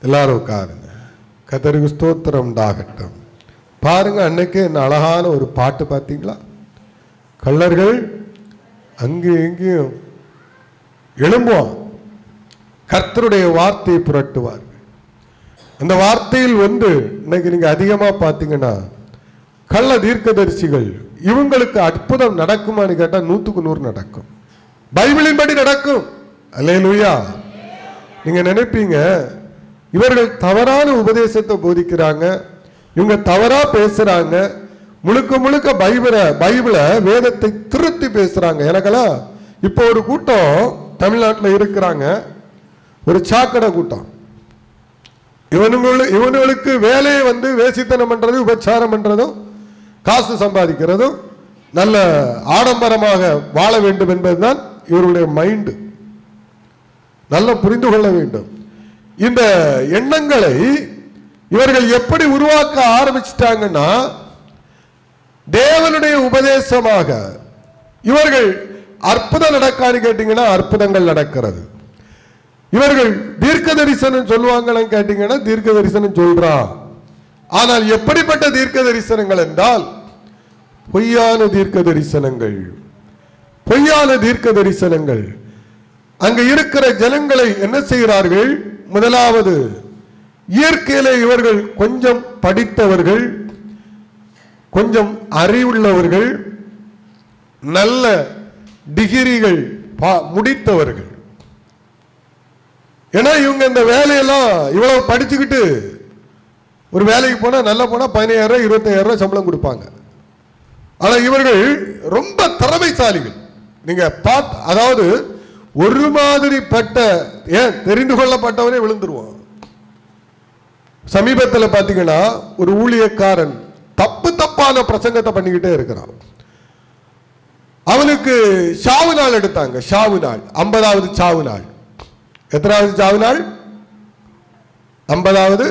எல்லாரும் உட்காருங்க. கர்த்தருக்கு ஸ்தோத்திரம் உண்டாகட்டும். பாருங்க, அன்னைக்கு என்ன அழகான ஒரு பாட்டு பார்த்தீங்களா? கள்ளர்கள் அங்கேயும் இங்கேயும் எழும்புவான், கர்த்தருடைய வார்த்தையை புரட்டுவார். அந்த வார்த்தையில் இன்னைக்கு நீங்க அதிகமா பார்த்தீங்கன்னா கள்ள தீர்க்கதரிசிகள், இவங்களுக்கு அற்புதம் நடக்குமான்னு கேட்டா 100க்கு 100 நடக்கும். பைபிளின் படி நடக்கும். அல்லேலூயா. நீங்க நினைப்பீங்க இவர்கள் தவறான உபதேசத்தை போதிக்கிறாங்க, இவங்க தவறா பேசுறாங்க, முழுக்க முழுக்க பைபிளை வேதத்தை திருத்தி பேசுறாங்க. எனக்கெல்லாம் இப்போ ஒரு கூட்டம் தமிழ்நாட்டில் இருக்கிறாங்க, ஒரு சாக்கடை கூட்டம். இவனுங்களுக்கு வேலையை வேசித்தனம் பண்றது, உபச்சாரம் பண்றதும், காசு சம்பாதிக்கிறதும், நல்ல ஆடம்பரமாக வாழ வேண்டும் என்பதுதான் இவருடைய மைண்டு. நல்ல புரிந்து கொள்ள வேண்டும். இந்த எண்ணங்களை இவர்கள் எப்படி உருவாக்க ஆரம்பிச்சிட்டாங்கன்னா, தேவனுடைய உபதேசமாக இவர்கள் அற்புதம் நடக்கான்னு கேட்டீங்கன்னா அற்புதங்கள் நடக்கிறது. இவர்கள் தீர்க்க தரிசனம் சொல்லுவாங்கன்னு கேட்டீங்கன்னா தீர்க்க தரிசனம் சொல்றான். ஆனால் எப்படிப்பட்ட தீர்க்க தரிசனங்கள் என்றால் பொய்யான தீர்க்க தரிசனங்கள். பொய்யான தீர்க்க தரிசனங்கள். அங்க இருக்கிற ஜனங்களை என்ன செய்கிறார்கள்? முதலாவது, இயற்கையில இவர்கள் கொஞ்சம் படித்தவர்கள், கொஞ்சம் அறிவுள்ளவர்கள், நல்ல டிகிரிகள் முடித்தவர்கள். ஏன்னா இவங்க இந்த வேலையெல்லாம் இவ்வளவு படிச்சுக்கிட்டு ஒரு வேலைக்கு போனா நல்லா போனா 15,000 25,000 சம்பளம் கொடுப்பாங்க. ஆனா இவர்கள் ரொம்ப திறமைசாலிகள். நீங்க அதாவது ஒரு மாதிரிப்பட்ட தெரிந்து கொள்ளப்பட்டவனே விழுந்துருவான். சமீபத்தில் பார்த்தீங்கன்னா ஒரு ஊழியக்காரன் தப்பான பிரசங்கத்தை பண்ணிக்கிட்டே இருக்கிறான். அவனுக்கு சாவு நாள் எடுத்தாங்க. சாவு நாள், 50வது சாவு நாள். எத்தனாவது சாவு நாள்? 50வது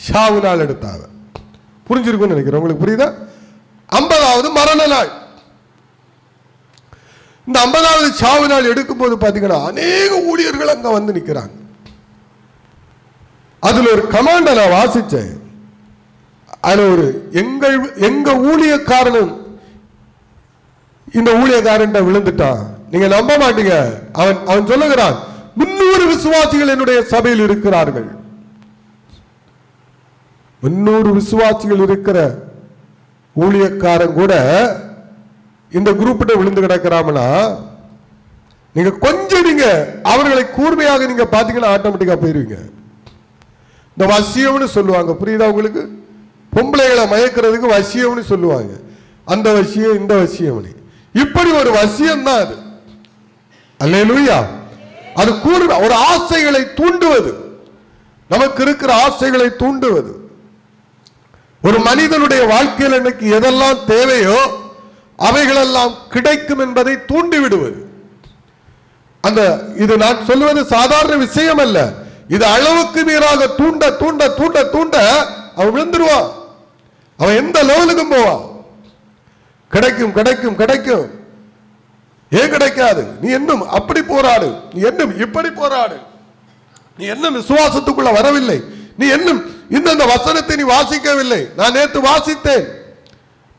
சாவு நாள் எடுத்தாங்க. புரிஞ்சிருக்கும்னு நினைக்கிறேன். உங்களுக்கு புரியுதா? 50வது மரண நாள். இந்த 50வது சாவு நாள் எடுக்கும் போது பாத்தீங்கன்னா அநேக ஊழியர்கள் அங்க வந்து நிற்கிறாங்க. அதுல ஒரு கமாண்ட நான் வாசிச்சேன். அதுல ஒரு எங்க ஊழியக்காரனும் இந்த ஊழியக்காரன் விழுந்துட்டான். நீங்க நம்ப மாட்டீங்க. அவன் சொல்லுகிறான், 300 விசுவாசிகள் என்னுடைய சபையில் இருக்கிறார்கள். 300 விசுவாசிகள் இருக்கிற ஊழியக்காரன் கூட இந்த குரூப்ட விழுந்து கிடக்கிறாமனா, நீங்க கொஞ்சம் அவர்களை கூர்மையாக நீங்க பாத்தீங்கன்னா ஆட்டோமேட்டிக்கா போயிருவீங்க. இந்த வசியம்னு சொல்லுவாங்க, புரியுதா உங்களுக்கு? பொம்பளைகளை மயக்கிறதுக்கு வசியம்னு சொல்லுவாங்க. அந்த வசியம், இந்த வசியம், இப்படி ஒரு வசியம் தான் அது. அல்லேலூயா. அது கூர்மை, ஒரு ஆசைகளை தூண்டுவது, நமக்கு இருக்கிற ஆசைகளை தூண்டுவது. ஒரு மனிதனுடைய வாழ்க்கையில் இன்னைக்கு எதெல்லாம் தேவையோ அவைகளெல்லாம் கிடைக்கும் என்பதை தூண்டி விடுவது. இது நான் சொல்லுவது சாதாரண விஷயம் அல்ல. இது அளவுக்கு மீறாக தூண்ட தூண்ட தூண்ட தூண்ட அவன் விழுந்துருவான். அவன் எந்த லெவலுக்கும் போவான். கிடைக்கும் கிடைக்கும் கிடைக்கும். ஏன் கிடைக்காது? நீ இன்னும் அப்படி போராடு, நீ இன்னும் இப்படி போராடு, நீ இன்னும் விசுவாசத்துக்குள்ள வரவில்லை, நீ இன்னும் இந்த வசனத்தை நீ வாசிக்கவில்லை. நான் நேற்று வாசித்தேன்.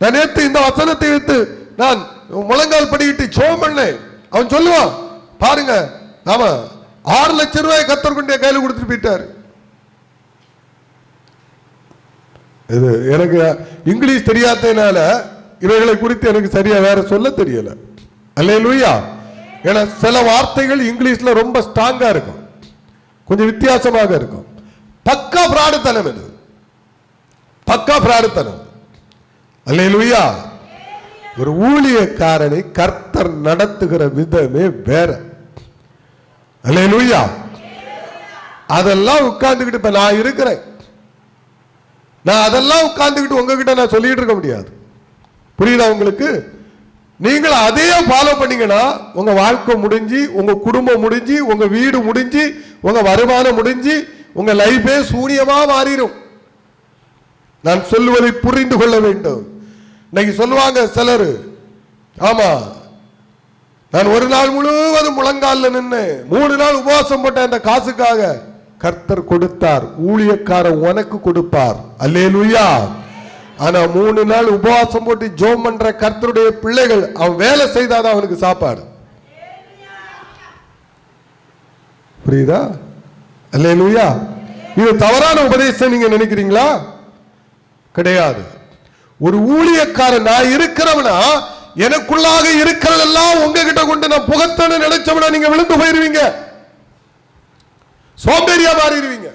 நான் நேற்று இந்த வசனத்தை வைத்து நான் முழங்கால் படிக்கிட்டு சோம் பண்ணேன். அவன் சொல்லுவான், பாருங்க, ஆமா 6 லட்சம் ரூபாய் கத்தர் கொண்டே கையில் கொடுத்துட்டு போயிட்டாரு. இது எனக்கு இங்கிலீஷ் தெரியாததுனால இவைகளை குறித்து எனக்கு சரியா வேற சொல்ல தெரியல. அல்லேலூயா. ஏன்னா சில வார்த்தைகள் இங்கிலீஷ்ல ரொம்ப ஸ்ட்ராங்கா இருக்கும், கொஞ்சம் வித்தியாசமாக இருக்கும். பக்கா பிராடுத்தனம், இது பக்கா பிராடுத்தனம். அல்லேலூயா. ஒரு ஊழியக்காரனை கர்த்தர் நடத்துகிற விதமே வேற. அல்லேலூயா. அதெல்லாம் உட்கார்ந்துக்கிட்டு இப்ப நான் இருக்கிறேன், நான் அதெல்லாம் உட்கார்ந்துக்கிட்டு உங்ககிட்ட நான் சொல்லிட்டு இருக்க முடியாது. புரியுதா உங்களுக்கு? நீங்கள் அதையே ஃபாலோ பண்ணீங்கன்னா உங்க வாழ்க்கை முடிஞ்சு, உங்க குடும்பம் முடிஞ்சு, உங்க வீடு முடிஞ்சு, உங்க வருமானம் முடிஞ்சு, உங்க லைஃபே சூனியமா மாறிடும். நான் சொல்லுவதை புரிந்து கொள்ள வேண்டும். இன்னைக்கு சொல்லுவாங்க சிலர், ஆமா நான் ஒரு நாள் முழுவதும் முழங்கால நின்று 3 நாள் உபவாசம் போட்ட அந்த காசுக்காக கர்த்தர் கொடுத்தார், ஊழியக்காரர் உனக்கு கொடுப்பார். அல்லேலூயா. ஆனா 3 நாள் உபவாசம் போட்டு ஜெபம் பண்ற கர்த்தருடைய பிள்ளைகள் அவன் வேலை செய்தாதான் அவனுக்கு சாப்பாடு. புரியுதா? அல்லேலூயா. இது தவறான உபதேசம் நீங்க நினைக்கிறீங்களா? கிடையாது. ஒரு ஊழியக்காரன் நான் இருக்கிறவனா எனக்குள்ளாக இருக்கிறதெல்லாம் உங்ககிட்ட கொண்டு நான் புகத்தன நினைச்சவனா நீங்க விழுந்து போயிருவீங்க, சோம்பேறியா மாறிடுவீங்க.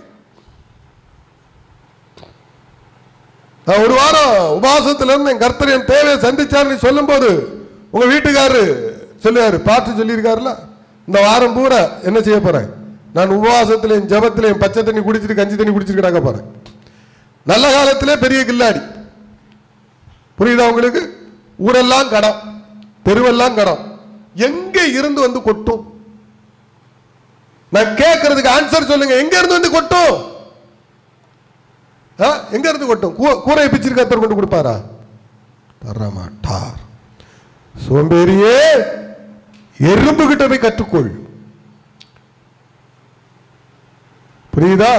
நான் ஒரு வாரம் உபவாசத்துல இருந்து என் கர்த்தர் என் தேவையை சந்திச்சார் சொல்லும் போது உங்க வீட்டுக்காரரு சொல்லுவாரு, பார்த்து சொல்லியிருக்காருல, இந்த வாரம் பூரா என்ன செய்ய போறேன், நான் உபவாசத்துல என் ஜபத்துல என் பச்சை தண்ணி குடிச்சிட்டு கஞ்சி தண்ணி குடிச்சிட்டு கிடக்க போறேன். நல்ல காலத்திலே பெரிய கில்லாடி. புரியுதா உங்களுக்கு? ஊரெல்லாம் கடம், தெருவெல்லாம் கடம், எங்க இருந்து வந்து கொட்டும்? நான் கேட்கறதுக்கு ஆன்சர் சொல்லுங்க. எங்க இருந்து வந்து கொட்டும்? எங்க இருந்து கொட்டும்? கூரை பிச்சிருக்க கர்த்தர் கொண்டு கொடுப்பாரா? தர மாட்டார். சோம்பேறியே, எறும்பு கிட்ட போய் கற்றுக்கொள். புரியுதா?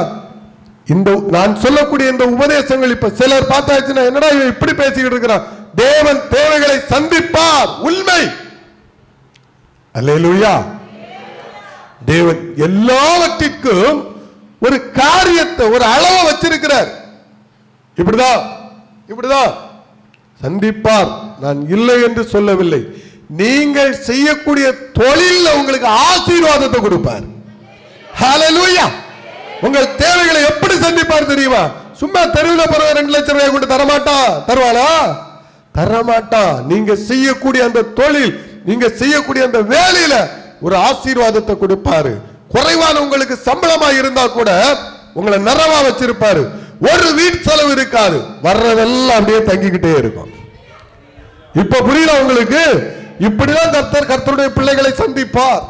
இந்த நான் சொல்லக்கூடிய இந்த உபதேசங்கள் இப்ப சிலர் பார்த்தாச்சுன்னா என்னடா இப்படி பேசிக்கிட்டு இருக்கிறான். தேவன் தேவைகளை சந்திப்பார், உண்மை. அல்லேலூயா. தேவன் எல்லாவற்றிற்கும் ஒரு காரியத்தை, ஒரு அளவை வச்சிருக்கிறார். இப்படிதான் சந்திப்பார். நான் இல்லை என்று சொல்லவில்லை. நீங்கள் செய்யக்கூடிய தொழில் உங்களுக்கு ஆசீர்வாதத்தை கொடுப்பார். ஹல்லேலூயா. உங்கள் தேவைகளை எப்படி சந்திப்பார் தெரியுமா? சும்மா தெருவில் போற 2 லட்சம் ரூபாய் கொண்டு தரமாட்டா. தருவாளா? தரமாட்டா. நீங்க செய்யக்கூடிய அந்த தொழில், நீங்க செய்யக்கூடிய அந்த வேலையில ஒரு ஆசீர்வாதத்தை கொடுப்பாரு. குறைவான உங்களுக்கு சம்பளமா இருந்தா கூட உங்களை நிறைவா வச்சிருப்பாரு. ஒரு வீட்டு செலவு இருக்காது, வர்றதெல்லாம் அப்படியே தங்கிக்கிட்டே இருக்கும். இப்ப புரியல உங்களுக்கு? இப்படிதான் கர்த்தருடைய பிள்ளைகளை சந்திப்பார்.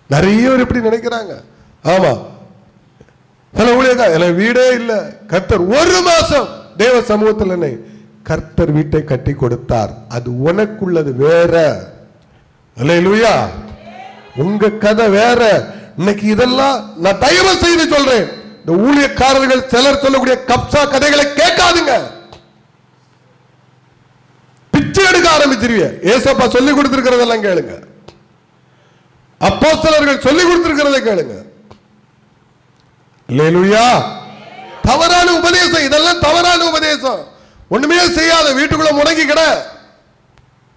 நிறைய பேர் இப்படி நினைக்கிறாங்க. ஆமா, வீடே இல்ல, கர்த்தர் 1 மாசம் தேவ சமூகத்தில் கர்த்தர் வீட்டை கட்டி கொடுத்தார். அது உனக்குள்ளது வேற. அல்லேலூயா. உங்க கதை வேற. இன்னைக்கு இதெல்லாம் நான் தயவு செய்து சொல்றேன், இந்த ஊழியக்காரர்கள் சிலர் சொல்லக்கூடிய கப்சா கதைகளை கேட்காதுங்க. பிச்சை எடுக்க ஆரம்பிச்சிருவீங்க. ஏசப்பா சொல்லி கொடுத்திருக்கிறதெல்லாம் கேளுங்க, அப்போஸ்தலர்கள் சொல்லி கொடுத்திருக்கிறதை கேளுங்க. அல்லேலூயா. தவறான உபதேசம், இதெல்லாம் தவறான உபதேசம். ஒண்ணுமே செய்யாத வீட்டுக்குள்ள முடங்கி கிட.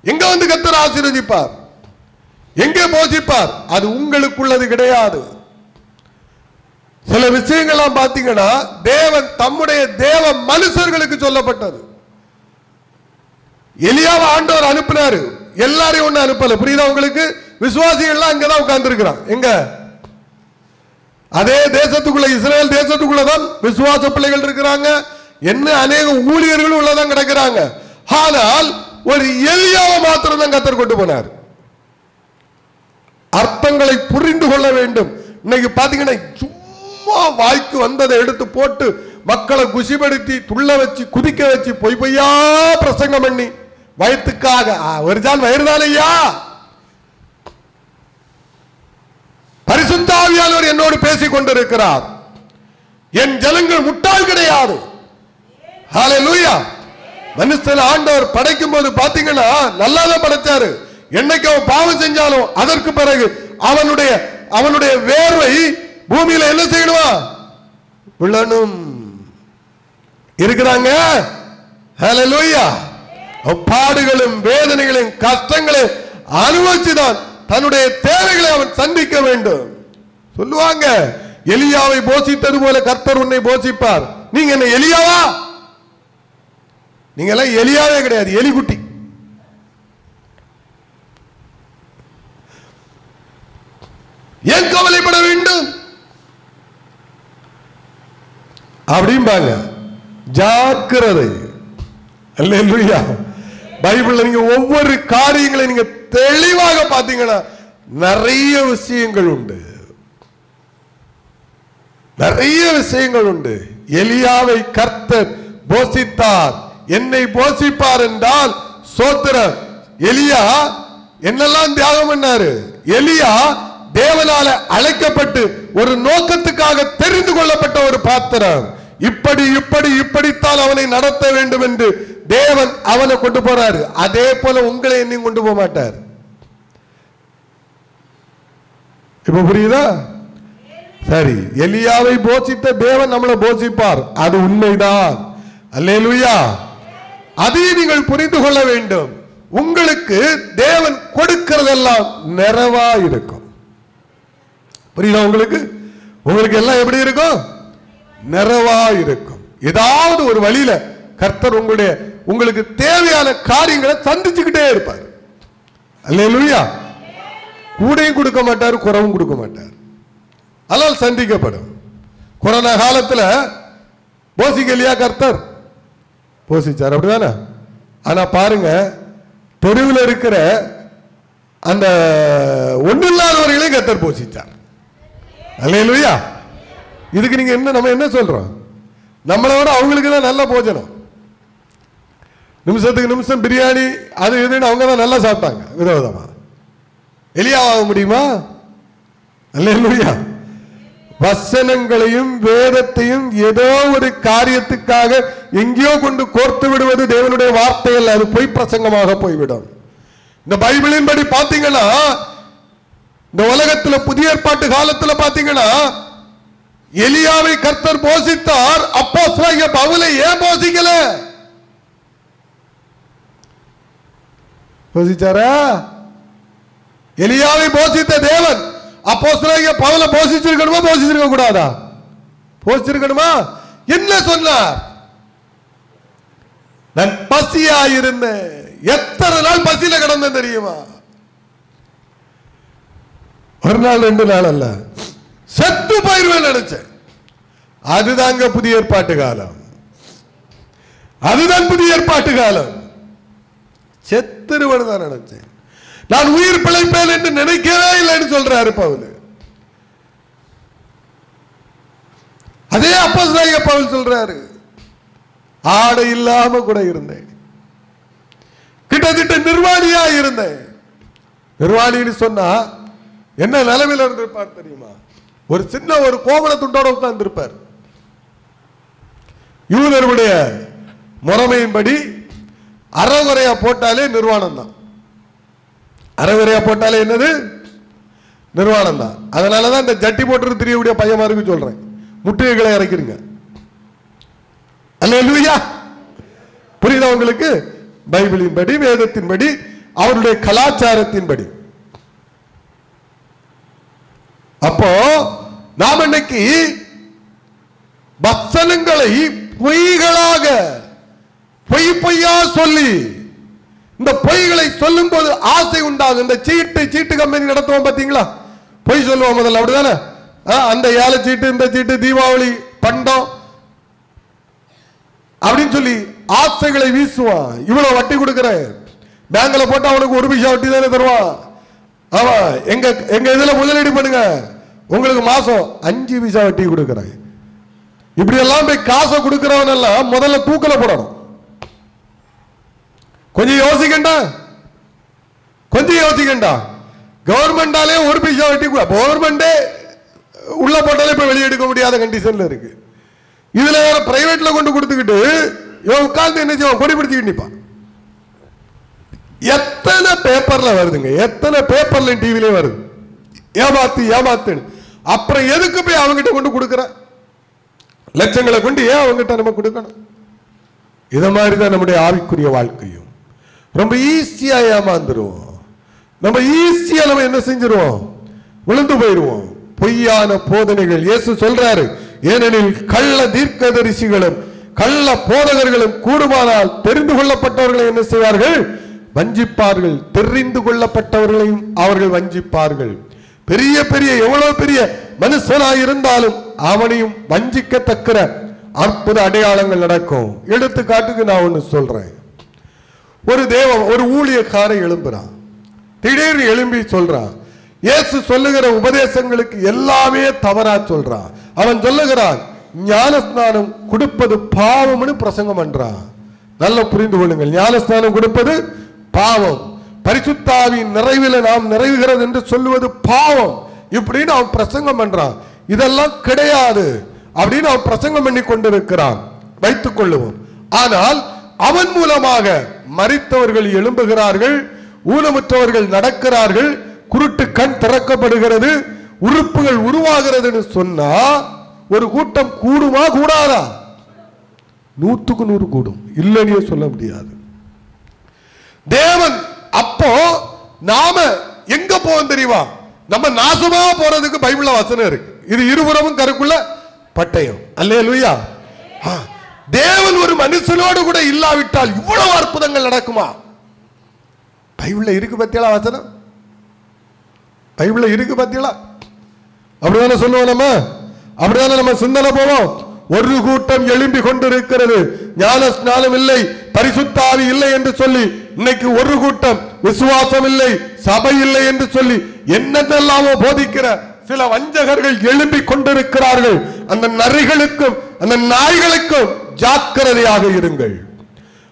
எங்க வந்து கர்த்தர் ஆசீர்வதிப்பார், எங்கே போஷிப்பார்? அது உங்களுக்குள்ளது கிடையாது. சில விஷயங்கள்லாம் பாத்தீங்கன்னா தேவன் தம்முடைய தேவ மனுஷர்களுக்கு சொல்லப்பட்டது. எலியாவை ஆண்டவர் அனுப்பினாரு, எல்லாரையும் ஒண்ணு அனுப்பல. புரியுதா உங்களுக்கு? விசுவாசிகள்லாம் அங்கதான் உட்கார்ந்து இருக்கிறான். எங்க? அதே தேசத்துக்குள்ள, இஸ்ரேல் தேசத்துக்குள்ளதான் விசுவாச பிள்ளைகள் இருக்கிறாங்க. என்ன அநேக ஊழியர்களும் உள்ளதான் கிடக்கிறாங்க. ஆனால் ஒரு எலியாவை மாத்திரம் தான் கர்த்தர் கொண்டு போனார். அர்த்தங்களை புரிந்து கொள்ள வேண்டும். இன்னைக்கு பாத்தீங்கன்னா சும்மா வாய்க்கு வந்ததை எடுத்து போட்டு மக்களை குஷிப்படுத்தி துள்ள வச்சு குதிக்க வச்சு பொய் பொய்யா பிரசங்கம் பண்ணி வயிற்றுக்காக, ஒரு ஜான் வயிறுதானையா? பரிசுத்த ஆவியானவர் என்னோடு பேசிக் கொண்டிருக்கிறார். என் ஜனங்கள் முட்டாள் கிடையாது. ஹல்லேலூயா. மனுஷன் ஆண்டவர் படைக்கும் போது பாத்தீங்கன்னா நல்லாதான் படைச்சாரு. என்னைக்கு அவன் பாவம் செஞ்சாலும் அதற்கு பிறகு அவனுடைய வேர்வை பூமியில என்ன செய்யணுமா? விழணும். இருக்கிறாங்க. ஹல்லேலூயா. பாடுகளும் வேதனைகளும் கஷ்டங்களையும் அனுபவிச்சுதான் தன்னுடைய தேவைகளை அவன் சந்திக்க வேண்டும். சொல்லுவாங்க, எலியாவை போஷித்தது போல கர்த்தர் உன்னை போஷிப்பார். நீங்க என்ன எலியாவா? நீங்க எல்லாம் எலியாவே கிடையாது, எலிகுட்டி. ஏன் கவலைப்பட வேண்டும் அப்படிம்பாங்க. ஜாக்கிரதை. அல்லேலூயா. பைபிள்ல நீங்க ஒவ்வொரு காரியங்களை நீங்க தெளிவாக பாத்தீங்கன்னா நிறைய விஷயங்கள் உண்டு, நிறைய விஷயங்கள் உண்டு. எலியாவை கர்த்தர் போஷித்தார். என்னை போஷிப்பார் என்றால் சோத்திரம். எலியா என்னெல்லாம் தியாகம் பண்ணாரு? எலியா தேவனால அழைக்கப்பட்டு ஒரு நோக்கத்துக்காக தெரிந்து கொள்ளப்பட்ட ஒரு பாத்திரம். இப்படித்தான் அவனை நடத்த வேண்டும் என்று தேவன் அவனை கொண்டு போறாரு. அதே போல உங்களை என்னையும் கொண்டு போக மாட்டார். இப்ப புரியுதா? சரி, எலியாவை போஷித்த தேவன் நம்மளை போஷிப்பார், அது உண்மைதான். அல்லேலூயா. அதையும் நீங்கள் புரிந்து கொள்ள வேண்டும். உங்களுக்கு தேவன் கொடுக்கிறதெல்லாம் நிறைவா இருக்கும். புரியுதா? உங்களுக்கு எல்லாம் எப்படி இருக்கும்? நிறைவா இருக்கும். ஏதாவது ஒரு வழியில கர்த்தர் உங்களுக்கு தேவையான காரியங்களை சந்திச்சுக்கிட்டே இருப்பார். அல்லேலூயா. கூடையும் கொடுக்க மாட்டார், குறவும் கொடுக்க மாட்டார். அதனால் சந்திக்கப்படும். கொரோனா காலத்துல போஷிக்கலையா கர்த்தர்? போஷிச்சார், அப்படிதானே? ஆனா பாருங்க, தெருவில் இருக்கிற அந்த ஒன்றில்லாதவர்களையும் கர்த்தர் போஷிச்சார். அல்லேலூயா. இதுக்கு நீங்க நம்ம என்ன சொல்றோம்? நம்மளை விட அவங்களுக்கு தான் நல்ல போஜனம். நிமிஷத்துக்கு நிமிஷம் பிரியாணி அது இதுன்னு அவங்க தான் நல்லா சாப்பிட்டாங்க விதவிதமா. எலியாவாக முடியுமா? அல்லேலூயா. வசனங்களையும் வேதத்தையும் ஏதோ ஒரு காரியத்துக்காக எங்கேயோ கொண்டு கோர்த்து விடுவது தேவனுடைய வார்த்தைகள், அது பொய் பிரசங்கமாக போய்விடும். இந்த பைபிளின் படி பாத்தீங்கன்னா, இந்த உலகத்துல புதிய ஏற்பாட்டு காலத்துல பாத்தீங்கன்னா, எலியாவை கர்த்தர் போஷித்தார். அப்போஸ்தலனாகிய பவுலை ஏன் போஷிக்கல? போஷிச்சாரா? எலியாவை போஷித்த தேவன் அப்போஸ்தலனாகிய பவுலை போஷிச்சிருக்கணுமா, போஷிச்சிருக்க கூடாதா? போஷிச்சிருக்கணுமா? என்ன சொன்னார்? நான் பசியா இருந்தேன். எத்தனை நாள் பசியில கிடந்தேன் தெரியுமா? ஒரு நாள் 2 நாள் அல்ல, செத்து போயிருவேன் நினைச்சேன். அதுதாங்க புதிய ஏற்பாட்டு காலம். அதுதான் புதிய ஏற்பாட்டு காலம். செத்துருவன் தான் நினைச்சேன். நான் உயிர் பிழைப்பேன் என்று நினைக்கவே இல்லைன்னு சொல்றாரு பவுல். அதே அப்போஸ்தலனாகிய பவுல் சொல்றாரு, ஆடை இல்லாம கூட இருந்தேன், கிட்டத்தட்ட நிர்வாணியா இருந்தேன். நிர்வாணின்னு சொன்னா என்ன நிலைமையில இருந்திருப்பார் தெரியுமா? ஒரு சின்ன ஒரு கோமண துண்டோட உட்கார்ந்து இருப்பார். யூதருடைய முறைமையின்படி அறகுறையா போட்டாலே நிர்வாணம் தான். அறகுறையா போட்டாலே என்னது? நிர்வாணம் தான். அதனாலதான் இந்த ஜட்டி போட்டு தெரியக்கூடிய பையன்மாருக்கு சொல்றேன், முட்டைகளை இறக்கிறீங்க. அல்லேலூயா. புரியுதா உங்களுக்கு? பைபிளின் படி, வேதத்தின்படி, அவருடைய கலாச்சாரத்தின்படி. அப்போ நாம் இன்னைக்கு வசனங்களை பொய்களாக பொய்யா சொல்லி, இந்த பொய்களை சொல்லும் போது ஆசை உண்டாகும். இந்த சீட்டு கம்பெனி நடத்துவோம் பாத்தீங்களா? பொய் சொல்லுவோம் முதல்ல, அப்படிதானே? அந்த ஏழை சீட்டு, இந்த சீட்டு, தீபாவளி பண்டம் அப்படின்னு சொல்லி ஆசைகளை வீசுவான். இவ்வளவு வட்டி கொடுக்கிறேன், பேங்க்ல போட்டா அவனுக்கு 1 பைசா வட்டி தானே தருவான். அவன் எங்க இதுல முதலீடு பண்ணுங்க, உங்களுக்கு மாசம் 5 பைசா வட்டி கொடுக்கிறேன். இப்படி எல்லாம் போய் காசை கொடுக்கிறவன் எல்லாம் முதல்ல தூக்கல போடணும். கொஞ்சம் யோசிக்கண்டா, கொஞ்சம் யோசிக்கண்டா. கவர்மெண்டாலே 1 பைசா வட்டி, கவர்மெண்டே உள்ள போட்டாலே இப்ப வெளியே எடுக்க முடியாத கண்டிஷன்ல இருக்கு. இதுல வேற பிரைவேட்ல கொண்டு கொடுத்துக்கிட்டு இவன் உட்கார்ந்து என்ன செய்வான்? கொடி பிடிச்சிக்கிட்டு நிப்பான். எத்தனை பேப்பர்ல வருதுங்க, எத்தனை பேப்பர்ல டிவிலே வருது, ஏமாத்து. அப்புறம் எதுக்கு போய் அவங்கிட்ட கொண்டு கொடுக்கிற? லட்சங்களை கொண்டு ஏன் அவங்கிட்ட நம்ம கொடுக்கணும்? இத மாதிரிதான் நம்முடைய ஆவிக்குரிய வாழ்க்கையும். ரொம்ப ஈஸியா ஏமாந்துருவோம். நம்ம ஈஸியா நம்ம என்ன செஞ்சிருவோம்? விழுந்து போயிருவோம். பொய்யான போதனைகள். இயேசு சொல்றாரு, ஏனெனில் கள்ள தீர்க்கதரிசிகளும் கள்ள போதகர்களும் கூடுமானால் தெரிந்து கொள்ளப்பட்டவர்களை என்ன செய்வார்கள்? வஞ்சிப்பார்கள். தெரிந்து கொள்ளப்பட்டவர்களையும் அவர்கள் வஞ்சிப்பார்கள். பெரிய பெரிய எவ்வளவு பெரிய மனுஷனாயிருந்தாலும் அவனையும் வஞ்சிக்கத்தக்க அற்புத அடையாளங்கள் நடக்கும். எடுத்துக்காட்டுக்கு நான் ஒண்ணு சொல்றேன். ஒரு ஊழியக்காரை எழும்புறான். திடீர்னு எழும்பி சொல்றான், இயேசு சொல்லுகிற உபதேசங்களுக்கு எல்லாமே தவறா சொல்றான். அவன் சொல்லுகிறான், ஞானஸ்நானம் கொடுப்பது பாவம்னு பிரசங்கம் பண்றான். நல்ல புரிந்து கொள்ளுங்கள், ஞானஸ்நானம் கொடுப்பது பாவம். பரிசுத்த ஆவியின் நிறைவில் நாம் நிறைவுகிறது என்று சொல்லுவது பாவம். இப்படின்னு அவன் பிரசங்கம் பண்றான். இதெல்லாம் கிடையாது அப்படின்னு அவன் பிரசங்கம் பண்ணி கொண்டிருக்கிறான் வைத்துக் கொள்ளுவோம். ஆனால் அவன் மூலமாக மரித்தவர்கள் எழும்புகிறார்கள், ஊனமுற்றவர்கள் நடக்கிறார்கள், குருட்டு கண் திறக்கப்படுகிறது, உறுப்புகள் உருவாகிறதுன்னு சொன்னா ஒரு கூட்டம் கூடுமா கூடாதா? 100க்கு 100 கூடும், இல்லைன்னு சொல்ல முடியாது. தேவன் அப்போ நாம எங்க போவோம் தெரியுமா? நம்ம நாசமா போறதுக்கு பைபிள்ல வசனம் இருக்கு. இது இருபுறமும் கருக்குள்ள பட்டயம். அல்லேலூயா. தேவன் ஒரு மனுஷனோடு கூட இல்லாவிட்டால் இவ்வளவு அற்புதங்கள் நடக்குமா? பைபிள்ல இருக்கு பத்தியலா வசனம், பைபிள்ல இருக்கு பத்தியலா. அப்படிதானே சொல்லுவோம் நம்ம, அப்படிதானே நம்ம சிந்தனை போவோம். ஒரு கூட்டம் எழும்பி கொண்டிருக்கிறது, ஞான ஸ்நானம் இல்லை, பரிசுத்த ஆவி இல்லை என்று சொல்லி இன்னைக்கு ஒரு கூட்டம், விசுவாசம் இல்லை, சபை இல்லை என்று சொல்லி என்னென்னலாமோ போதிக்கிற சில வஞ்சகர்கள் எழும்பி கொண்டிருக்கிறார்கள். அந்த நரிகளுக்கும் அந்த நாய்களுக்கும் ஜாக்கிரதையாக இருங்கள்.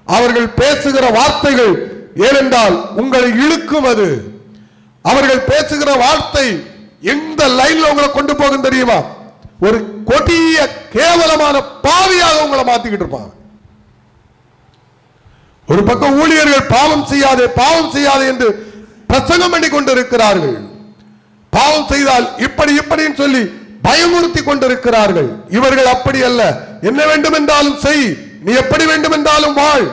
அவர்கள் பேசுகிற வார்த்தைகள் ஏனென்றால் உங்களை இழுக்கும். அது அவர்கள் பேசுகிற வார்த்தை எந்த லைன்ல உங்களை கொண்டு போகும் தெரியுமா? ஒரு கொடிய கேவலமான பாவியாக உங்களை மாத்திக்கிட்டு இருப்பாங்க. ஒரு பக்கம் ஊழியர்கள் பாவம் செய்யாதே பாவம் செய்யாதே என்று பிரசங்கம் பண்ணி கொண்டிருக்கிறார்கள். பாவம் செய்தால் இப்படி இப்படின்னு சொல்லி பயமுறுத்தி கொண்டிருக்கிறார்கள். இவர்கள் அப்படி அல்ல. என்ன வேண்டும் என்றாலும் செய், நீ எப்படி வேண்டும் என்றாலும் வாழ்.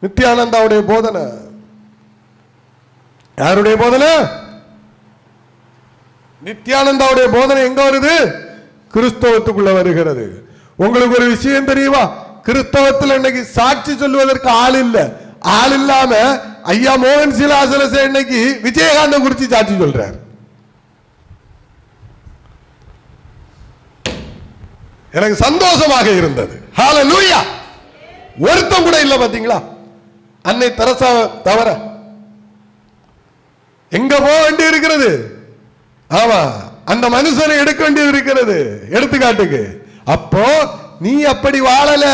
நித்யானந்தாவுடைய போதனை, யாருடைய போதனை? நித்யானந்தாவுடைய போதனை எங்க வருது? கிறிஸ்தவத்துக்குள்ள வருகிறது. உங்களுக்கு ஒரு விஷயம் தெரியுமா? கிறிஸ்தவத்தில் இன்னைக்கு சாட்சி சொல்லுவதற்கு ஆள் இல்ல. ஆள் இல்லாம ஐயா மோகன் சிலாசலசே இன்னைக்கு விஜயகாந்த குறித்து சாட்சி சொல்றார். எனக்கு சந்தோஷமாக இருந்தது. ஹல்லேலூயா. ஒருத்தம் கூட இல்ல பாத்தீங்களா? அன்னை தெரசா தவிர எங்க போக வேண்டி இருக்கிறது? ஆமா, அந்த மனுஷனை எடுக்க வேண்டியது இருக்கிறது எடுத்துக்காட்டுக்கு. அப்போ நீ அப்படி வாழல.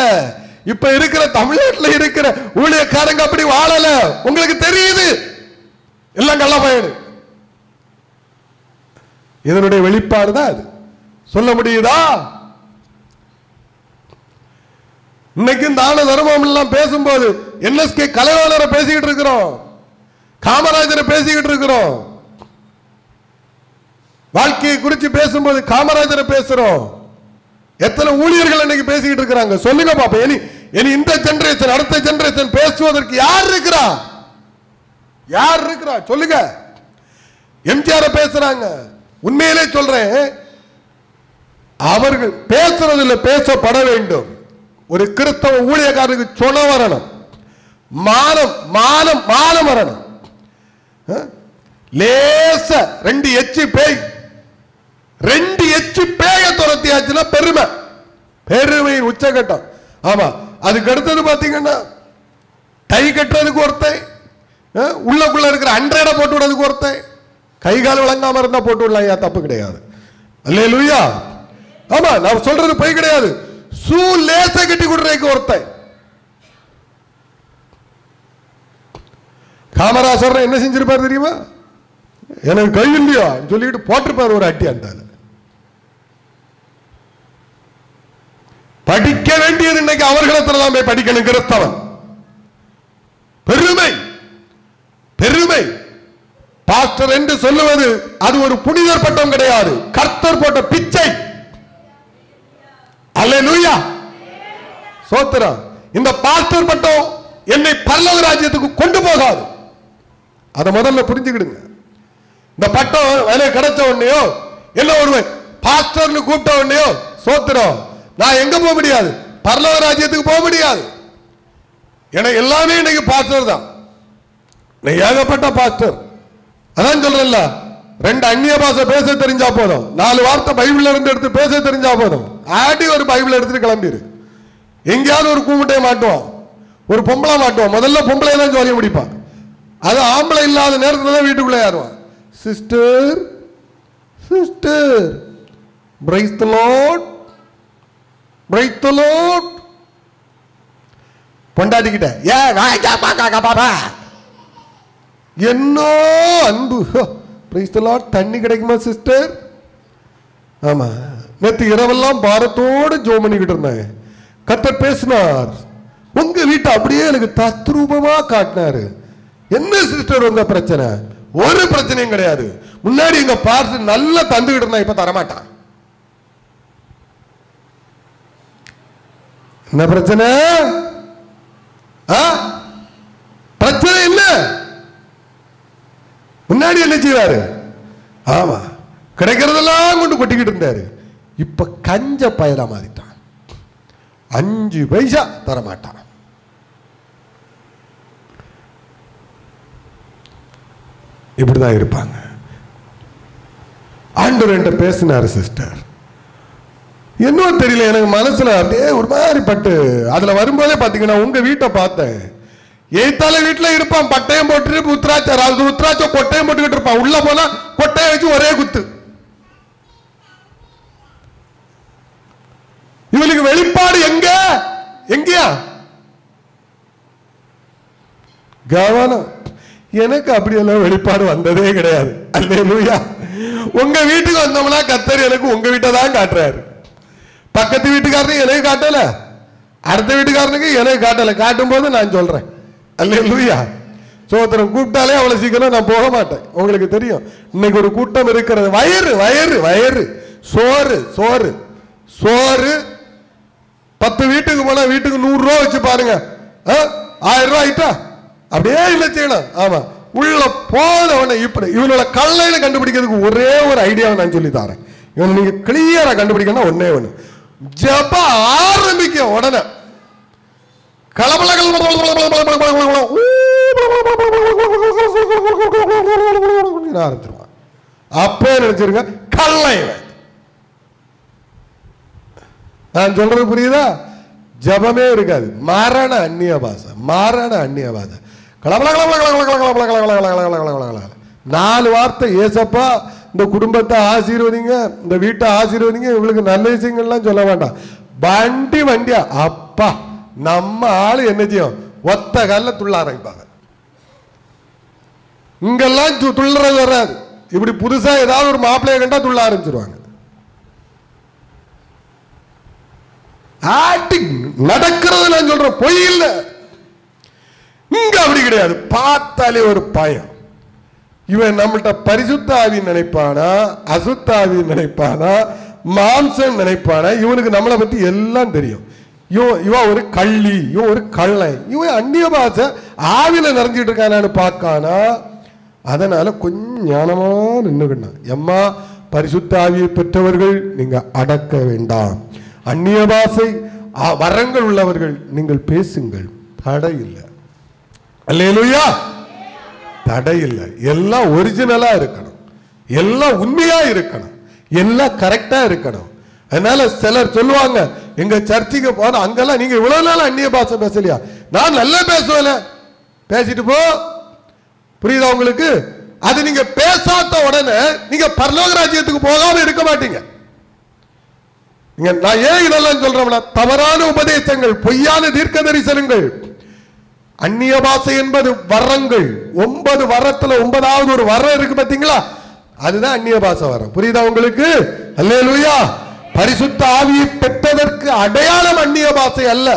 இப்ப இருக்கிற தமிழ்நாட்டில் இருக்கிற ஊழியக்காரங்க அப்படி வாழல. உங்களுக்கு தெரியுது, எல்லாம் கள்ள பயனு. இதனுடைய வெளிப்பாடு தான் அது. சொல்ல முடியுதா? இன்னைக்கு தான தர்மம் எல்லாம் பேசும்போது என்எஸ்கே கலைவாணரை பேசிக்கிட்டு இருக்கிறோம், காமராஜரை பேசிக்கிட்டு இருக்கிறோம். வாழ்க்கையை குறித்து பேசும்போது காமராஜரை பேசுறோம். எத்தனை ஊழியர்கள் இன்னைக்கு பேசிக்கிட்டு இருக்கிறாங்க சொல்லுங்க பாப்பா. இனி இந்த ஜெனரேஷன் அடுத்த ஜெனரேஷன் பேசுவதற்கு யார் இருக்கிறா? யார் இருக்கிறா சொல்லுங்க. எம்ஜிஆர் பேசுறாங்க. உண்மையிலே சொல்றேன், அவர்கள் பேசுறதில்லை, பேசப்பட வேண்டும். ஒரு கிறிஸ்தவ ஊழியக்காரருக்கு சொன வரணும், மானம் மானம் மானம் வரணும். லேச ரெண்டு எச்சி பேய துரத்தியாச்சுன்னா பெருமை, பெருமையின் உச்சகட்டம். ஆமா, அதுக்கு அடுத்தது பாத்தீங்கன்னா டை கட்டுறதுக்கு ஒருத்தன், உள்ளக்குள்ள இருக்கிற அன்றைய போட்டு விடுறதுக்கு ஒருத்தன், கை கால் விளங்காம இருந்தா போட்டு விடலாம், தப்பு கிடையாது. அல்லேலூயா. ஆமா, நான் சொல்றது போய் கிடையாது. சூ லேச கட்டி கொடுறதுக்கு ஒருத்தன். காமராஜர் என்ன செஞ்சிருப்பார் தெரியுமா? எனக்கு கை இல்லையா சொல்லிட்டு போட்டிருப்பார் ஒரு அட்டி. அந்த படிக்க வேண்டியது இன்னைக்கு அவர்களிடத்துல போய் படிக்கணும். கிறிஸ்தவன் பெருமை பெருமை. பாஸ்டர் என்று சொல்லுவது அது ஒரு புனிதர் பட்டம் கிடையாது, கர்த்தர் போட்ட பிச்சை. அல்லேலூயா, சோத்திரம். இந்த பாஸ்டர் பட்டம் என்னை பரலோக ராஜ்யத்துக்கு கொண்டு போகாது. அதை முதல்ல புரிஞ்சுக்கிடுங்க. இந்த பட்டம் வேலை கிடைச்ச உடனேயோ என்ன ஒருவன் பாஸ்டர்னு கூப்பிட்ட உடனேயோ சோத்திரம், நான் எங்க போக முடியாது? பரலோக ராஜ்யத்துக்கு போக முடியாது. எனக்கு எல்லாமே இன்னைக்கு பாஸ்டர் தான். ஏகப்பட்ட பாஸ்டர். அதான் சொல்றேன்ல, ரெண்டு அந்நிய பாஷை பேச தெரிஞ்சா போதும், 4 வார்த்தை பைபிள்ல இருந்து எடுத்து பேச தெரிஞ்சா போதும், ஆடி ஒரு பைபிள் எடுத்துட்டு கிளம்பிடு. எங்கேயாவது ஒரு கூமுட்டையை மாட்டுவான், ஒரு பொம்பளை மாட்டுவான். முதல்ல பொம்பளை தான் ஜோலியை முடிப்பான். அது ஆம்பளை இல்லாத நேரத்தில் தான் வீட்டுக்குள்ளே யாருவான். Sister sister praise the lord praise the lord. பொண்டாட்டிக்கிட்ட என்ன அன்பு, பிரைஸ் தி லார்ட். தண்ணி கிடைக்குமா சிஸ்டர்? ஆமா, நேற்று இரவெல்லாம் பாரத்தோடு ஜெபம் பண்ணிக்கிட்டு இருந்தேன். கர்த்தர் பேசினார், உங்க வீட்டை அப்படியே எனக்கு தத்ரூபமா காட்டினாரு. என்ன சிஸ்டர் உங்க பிரச்சனை? ஒரு பிரச்சனையும் கிடையாது. முன்னாடி எங்க பார்த்து நல்லா தந்துகிட்டு இருந்தா, இப்ப தரமாட்டான். என்ன பிரச்சனை? பிரச்சனை இல்ல. முன்னாடி என்ன செய்வாரு? ஆமா, கிடைக்கிறதெல்லாம் கொண்டு கொட்டிக்கிட்டு இருந்தாரு. இப்ப கஞ்ச பயலா மாறிட்டான். 5 பைசா தரமாட்டான். இப்படிதான் இருப்பாங்க. ஆண்டவர் என்கிட்ட பேசினாரு சிஸ்டர். இன்னும் தெரியல, எனக்கு மனசுல அப்படியே ஒரு மாதிரி பட்டு. அதுல வரும்போதே பாத்தீங்கன்னா உங்க வீட்டை பார்த்தேன். எய்த்தால வீட்டுல இருப்பான், பட்டையும் போட்டு உத்ராட்ச கொட்டையும் போட்டுக்கிட்டு இருப்பான். உள்ள போனா கொட்டையை வச்சு ஒரே குத்து. இவனுக்கு வெளிப்பாடு எங்க? எங்கயா கவனம். எனக்கு அப்படியெல்லாம் வெளிப்பாடு வந்ததே கிடையாது. அல்லேலூயா. உங்க வீட்டுக்கு வந்தோம்னா கர்த்தர் எனக்கு உங்க வீட்டை தான் காட்டுறாரு. பக்கத்து வீட்டுக்காரனுக்கு எனக்கு காட்டல, அடுத்த வீட்டுக்காரனுக்கு எனக்கு காட்டல. காட்டும் போது நான் சொல்றேன். அல்லேலூயா. சோத்திரம். கூப்பிட்டாலே அவ்வளவு சீக்கிரம் நான் போக மாட்டேன். உங்களுக்கு தெரியும் இன்னைக்கு ஒரு கூட்டம் இருக்கிறது. வயிறு வயிறு வயிறு, சோறு சோறு சோறு. 10 வீட்டுக்கு போனா வீட்டுக்கு 100 ரூபா வச்சு பாருங்க. 1000 ரூபாய் ஆயிட்டா அப்படியே இல்லை செய்யணும். ஆமா, உள்ள போனவன இப்படி இவனோட கல்லையில கண்டுபிடிக்கிறதுக்கு ஒரே ஒரு ஐடியாவை நான் சொல்லி தரேன். இவனை நீங்க கிளியரா கண்டுபிடிக்கணும். ஒன்னே ஒண்ணு, ஜப ஆரம்பிக்க உடனே கலபல ஆரம்பிச்சிருவான். அப்பே நினைச்சிருக்க கல்லை. நான் சொல்றது புரியுதா? ஜபமே இருக்காது. மரண அந்நிய பாசை, மரண அந்நிய பாசை. 4 வார்த்தை. ஏசப்பா இந்த குடும்பத்தை ஆசீர்வதிங்க, இந்த வீட்டை ஆசீர்வதிங்க, இவங்களுக்கு நல்ல விஷயங்கள்லாம் சொல்ல வேண்டாம். வண்டி வண்டியா அப்பா நம்ம ஆளு என்ன செய்யும்? ஒத்த கால துள்ள ஆரம்பிப்பாங்க. இங்கெல்லாம் துள்ளுறது வராது. இப்படி புதுசா ஏதாவது ஒரு மாப்பிள்ளைய கண்டா துள்ள ஆரம்பிச்சிருவாங்க. நடக்கிறது நான் சொல்றேன், பொய் இல்ல. இங்க அப்படி கிடையாது. பார்த்தாலே ஒரு பயம். இவன் நம்மள்ட்ட பரிசுத்த ஆவி நினைப்பானா, அசுத்த ஆவி நினைப்பானா, மாம்சம் நினைப்பானா? இவனுக்கு நம்மளை பத்தி எல்லாம் தெரியும். இவன் ஒரு கள்ளி, இவன் ஒரு கள்ளை, இவன் அந்நிய பாஷை ஆவில நிறைஞ்சிட்டு இருக்கானு பார்க்கானா? அதனால கொஞ்சம் ஞானமா நின்னுக்கணும். எம்மா, பரிசுத்த ஆவியை பெற்றவர்கள் நீங்க அடக்க வேண்டாம். அந்நிய பாஷை வரங்கள் உள்ளவர்கள் நீங்கள் பேசுங்கள், தடை இல்லை. அல்லேலூயா. தடை இல்லை. எல்லாம் ஒரிஜினலா இருக்கணும், எல்லாம் உண்மையா இருக்கணும், எல்லாம் கரெக்டா இருக்கணும். அதனால சிலர் சொல்லுவாங்க, எங்க சர்ச்சுக்கு போன அங்கெல்லாம் நீங்க இவ்வளவு நாள் அந்நிய பாஷை பேசலையா? நான் நல்லா பேசுவேன். பேசிட்டு போ. புரியுதா உங்களுக்கு? அது நீங்க பேசாத உடனே நீங்க பரலோக ராஜ்யத்துக்கு போகாம இருக்க மாட்டீங்க. நான் ஏன் இதெல்லாம் சொல்றேன்னா, தவறான உபதேசங்கள், பொய்யான தீர்க்க தரிசனங்கள். அந்நிய பாஷை என்பது வரங்கள். 9 வரத்துல 9வது ஒரு வரம் இருக்கு பாத்தீங்களா? அதுதான் அந்நிய பாஷை வரம். புரியுதா உங்களுக்கு? அல்லேலூயா. பரிசுத்த ஆவியை பெற்றதற்கு அடையாளம் அந்நிய பாஷை அல்ல.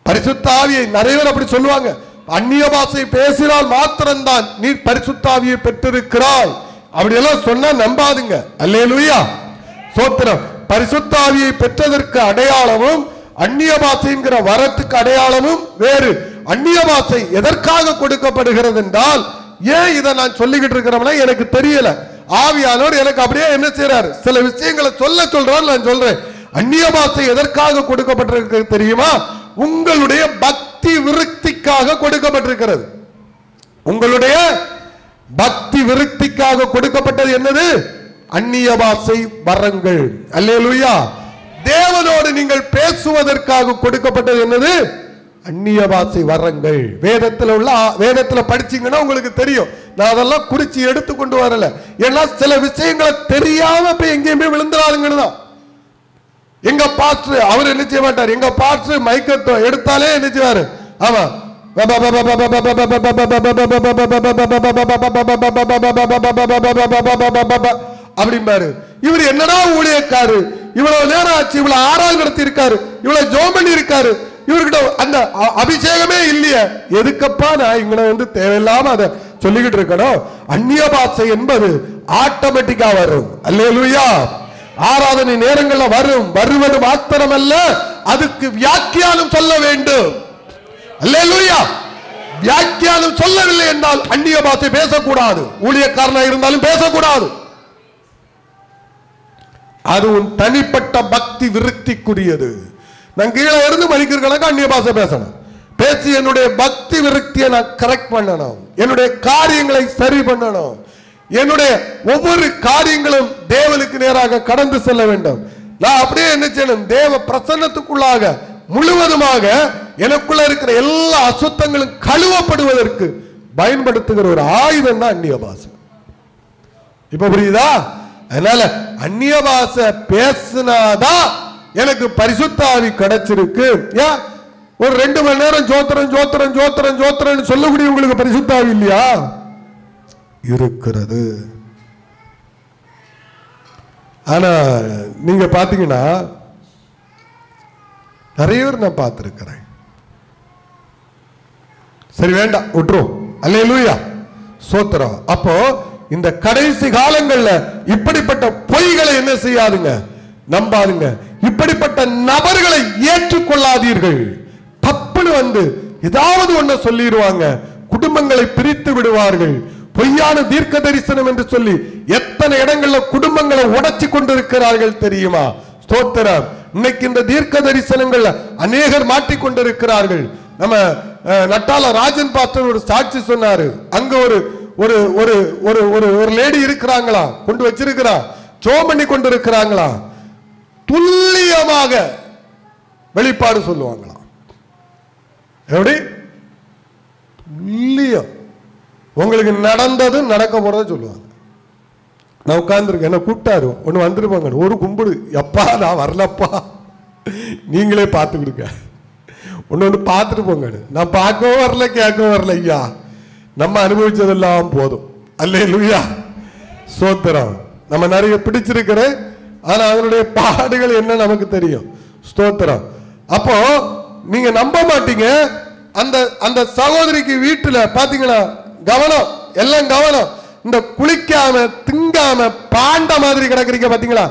பரிசுத்த ஆவியை நிறைய பேர் அப்படி சொல்லுவாங்க. அந்நிய பாஷை பேசினால் மாத்திரம்தான் நீ பரிசுத்த ஆவியை பெற்றிருக்கிறாய். அப்படியெல்லாம் சொன்னா நம்பாதுங்க. அல்லேலூயா. சோத்திரம். பரிசுத்த ஆவியை பெற்றதற்கு அடையாளமும் அந்நிய பாஷைங்கிற வரத்துக்கு அடையாளமும் வேறு. அந்நிய பாஷை எதற்காக கொடுக்கப்படுகிறது என்றால், ஏன் இதை நான் சொல்லிக்கிட்டு இருக்கிறோம்னா எனக்கு தெரியல. ஆவியானவர் எனக்கு அப்படியே என்ன செய்யறாரு, சில விஷயங்களை சொல்றாரு. நான் சொல்றேன். அந்நிய பாஷை எதற்காக கொடுக்கப்பட்டிருக்கிறது தெரியுமா? உங்களுடைய பக்தி விருத்திக்காக கொடுக்கப்பட்டிருக்கிறது. உங்களுடைய பக்தி விருத்திக்காக கொடுக்கப்பட்டது என்னது? அந்நிய பாஷை வரங்கள். அல்லேலூயா. தேவனோடு நீங்கள் பேசுவதற்காக கொடுக்கப்பட்டது என்னது? அந்நிய பாஷை வரங்கள். வேதத்துல படிச்சீங்கன்னா உங்களுக்கு தெரியும். நான் அதெல்லாம் குறிச்சு எடுத்து கொண்டு வரல. ஏன்னா சில விஷயங்களை தெரியாம போய் எங்கேயுமே விழுந்துடாதுங்கன்னு தான். எங்க பாஸ்டர் அவர் என்ன செய்ய மாட்டார். எங்க பாஸ்டர் மைக்கத்தை எடுத்தாலே என்ன செய்வாரு? ஆமா, அப்படிம்பாரு. இவர் என்னடா ஊழியக்காரு, இவ்வளவு நேரம் ஆச்சு, இவ்வளவு ஆராய்ச்சி நடத்தி இருக்காரு, இவ்வளவு ஜெபம் பண்ணி இருக்காரு, இவர்கிட்ட அந்த அபிஷேகமே இல்லையே, எதுக்கப்பா நான் இங்க தேவையில்லாம அதை சொல்லிக்கிட்டு இருக்கணும். அந்நிய பாஷை என்பது ஆட்டோமேட்டிக்கா வரும். அல்லேலூயா. ஆராதனை நேரங்கள்ல வரும். வருவது மாத்திரமல்ல, அதுக்கு வியாக்கியானம் சொல்ல வேண்டும். அல்லேலூயா. வியாக்கியானம் சொல்லவில்லை என்றால் அந்நிய பாஷை பேசக்கூடாது. ஊழியக்காரனா இருந்தாலும் பேசக்கூடாது. அது உன் தனிப்பட்ட பக்தி விருத்திக்குரியது. நான் கீழே இருந்து மணிக்கிற கணக்கு அந்நிய பாஷை பேசணும். பேசி என்னுடைய பக்தி விருத்தியை நான் கரெக்ட் பண்ணணும். என்னுடைய காரியங்களை சரி பண்ணணும். என்னுடைய ஒவ்வொரு காரியங்களும் தேவனுக்கு நேராக கடந்து செல்ல வேண்டும். நான் அப்படியே என்ன செய்யணும்? தேவ பிரசன்னத்துக்குள்ளாக முழுவதுமாக எனக்குள்ள இருக்கிற எல்லா அசுத்தங்களும் கழுவப்படுவதற்கு பயன்படுத்துகிற ஒரு ஆயுதம் தான் அந்நிய பாஷை. இப்ப புரியுதா? அதனால அந்நிய பாஷை பேசினாதான் எனக்கு பரிசுத்த ஆவி கிடைச்சிருக்கு. ஏன் ஒரு 2 மணி நேரம் ஜோத்திரம் ஜோத்திரம் ஜோத்திரம் ஜோத்திரம் சொல்லக்கூடிய உங்களுக்கு பரிசுத்த ஆவி இல்லையா? இருக்கிறது. ஆனா நீங்க பாத்தீங்கன்னா நிறைய பேர் நான் பார்த்திருக்கிறேன். சரி வேண்டாம், விட்டுரும். அல்லேலூயா, சோத்திரம். அப்போ இந்த கடைசி காலங்கள்ல இப்படிப்பட்ட பொய்களை என்ன செய்யாதுங்க, நம்பாதுங்க. இப்படிப்பட்ட நபர்களை ஏற்றுக்கொள்ளாதீர்கள். தப்புன்னு ஏதாவது ஒண்ணு சொல்லிடுவாங்க, குடும்பங்களை பிரித்து விடுவார்கள். பொய்யான தீர்க்க தரிசனம் என்று சொல்லி எத்தனை இடங்கள்ல குடும்பங்களை உடைச்சு கொண்டிருக்கிறார்கள் தெரியுமா? ஸ்தோத்திரம். இன்னைக்கு இந்த தீர்க்க தரிசனங்கள் அநேகர் மாட்டிக்கொண்டிருக்கிறார்கள். நம்ம நட்டால ராஜன் பாஸ்டர் ஒரு சாட்சி சொன்னாரு. அங்க ஒரு ஒரு ஒரு ஒரு ஒரு லேடி இருக்கிறாங்களா, கொண்டு வச்சிருக்கிறா, ஜெபம் பண்ணி கொண்டிருக்கிறாங்களா, துல்லியமாக வெளிப்பாடு சொல்லுவாங்களா. எப்படி துல்லியம், உங்களுக்கு நடந்தது நடக்க போறத சொல்லுவாங்க. நான் உட்கார்ந்துருக்கேன், என்ன கூப்பிட்டாரு, ஒன்று வந்துருப்பாங்க, ஒரு கும்பிடு, எப்பா நான் வரலப்பா, நீங்களே பார்த்துக்கிடுங்க, ஒன்று பார்த்துட்டு போங்க. நான் பார்க்கவும் வரல, கேட்கவும் வரல, ஐயா நம்ம அனுபவிச்சதெல்லாம் போதும். அல்லேலூயா, ஸ்தோத்திரம். நம்ம நிறைய பிடிச்சிருக்கிறேன், ஆனா அதனுடைய பாடுகள் என்ன நமக்கு தெரியும். ஸ்தோத்திரம். அப்போ நீங்க நம்ப மாட்டீங்க, அந்த அந்த சகோதரிக்கு வீட்டுல பாத்தீங்களா, கவனம், எல்லாம் கவனம். இந்த குளிக்காம திங்காம பாண்ட மாதிரி கிடக்குறீங்க பாத்தீங்களா,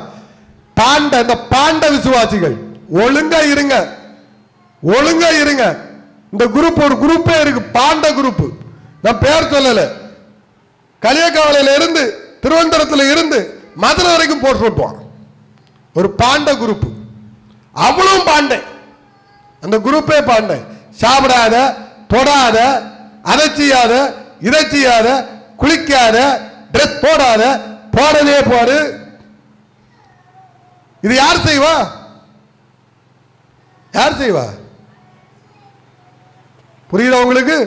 பாண்ட, இந்த பாண்ட விசுவாசிகள் ஒழுங்கா இருங்க, ஒழுங்கா இருங்க. இந்த குரூப் ஒரு குரூப்பே இருக்கு, பாண்ட குரூப். நான் பேர் சொல்லல, களியக்காவலையில இருந்து திருவனந்தபுரத்துல இருந்து மதுரை வரைக்கும் போட்டு விட்டுவான் ஒரு பாண்ட குரூப். அவ்வளவு பாண்டை, அந்த குரூப்பே பாண்டை. சாப்பிடாத, தொடாத, அதை செய்யாத, இதை செய்யாத, குளிக்காத, ட்ரெஸ் போடாத, போடவே போடு. இது யார் செய்வா? யார் செய்வா? புரியுதா உங்களுக்கு?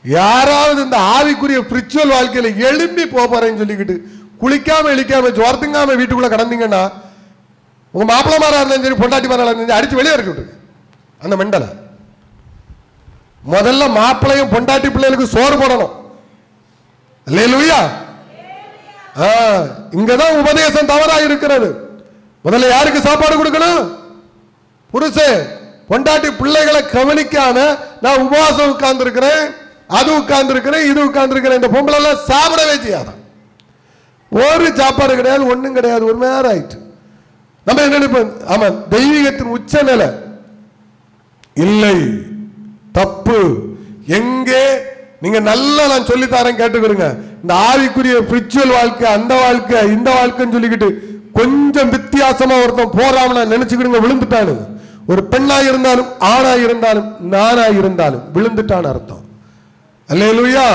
யாராவது இந்த ஆவிக்குரிய ஸ்பிரிச்சுவல் வாழ்க்கையில எழும்பி போறேன்னு சொல்லிக்கிட்டு குளிக்காம இழிக்காம ஜோர்த்துங்காம வீட்டுக்குள்ள கடந்தீங்கன்னா, உங்க மாப்பிள்ள மாரா இருந்தாலும் சரி, பொண்டாட்டி மாரா இருந்தாலும் அடிச்சு வெளியே இறக்கி விட்டுருக்கு அந்த மெண்டலை. முதல்ல மாப்பிள்ளையும் பொண்டாட்டி பிள்ளைகளுக்கு சோறு போடணும். அல்லேலூயா. இங்கதான் உபதேசம் தவறா இருக்கிறது. முதல்ல யாருக்கு சாப்பாடு கொடுக்கணும்? புருஷன். பொண்டாட்டி பிள்ளைகளை கவனிக்காம நான் உபவாசம் உட்கார்ந்து இருக்கிறேன், அது உட்கார்ந்து இருக்கிறேன், இது உட்கார்ந்து இருக்கிறேன், இந்த பொம்பளை எல்லாம் சாப்பிடவே செய்யாதான். ஒரு சாப்பாடு கிடையாது, ஒண்ணும் கிடையாது, ஒரு நேரம் ஆயிடுச்சு. நம்ம என்ன நினைப்போம்? ஆமா, தெய்வீகத்தின் உச்ச நிலை இல்லை, தப்பு. எங்கே நீங்க நல்லா நான் சொல்லித்தாரேன், கேட்டுக்கிறீங்க. இந்த ஆவிக்குரிய ஸ்பிரிச்சுவல் வாழ்க்கை, அந்த வாழ்க்கை, இந்த வாழ்க்கைன்னு சொல்லிக்கிட்டு கொஞ்சம் வித்தியாசமா ஒருத்தன் போறாம நினைச்சுக்கிடுங்க, விழுந்துட்டானு. ஒரு பெண்ணா இருந்தாலும் ஆணா இருந்தாலும் நானா இருந்தாலும் விழுந்துட்டான்னு அர்த்தம். அல்லேலூயா,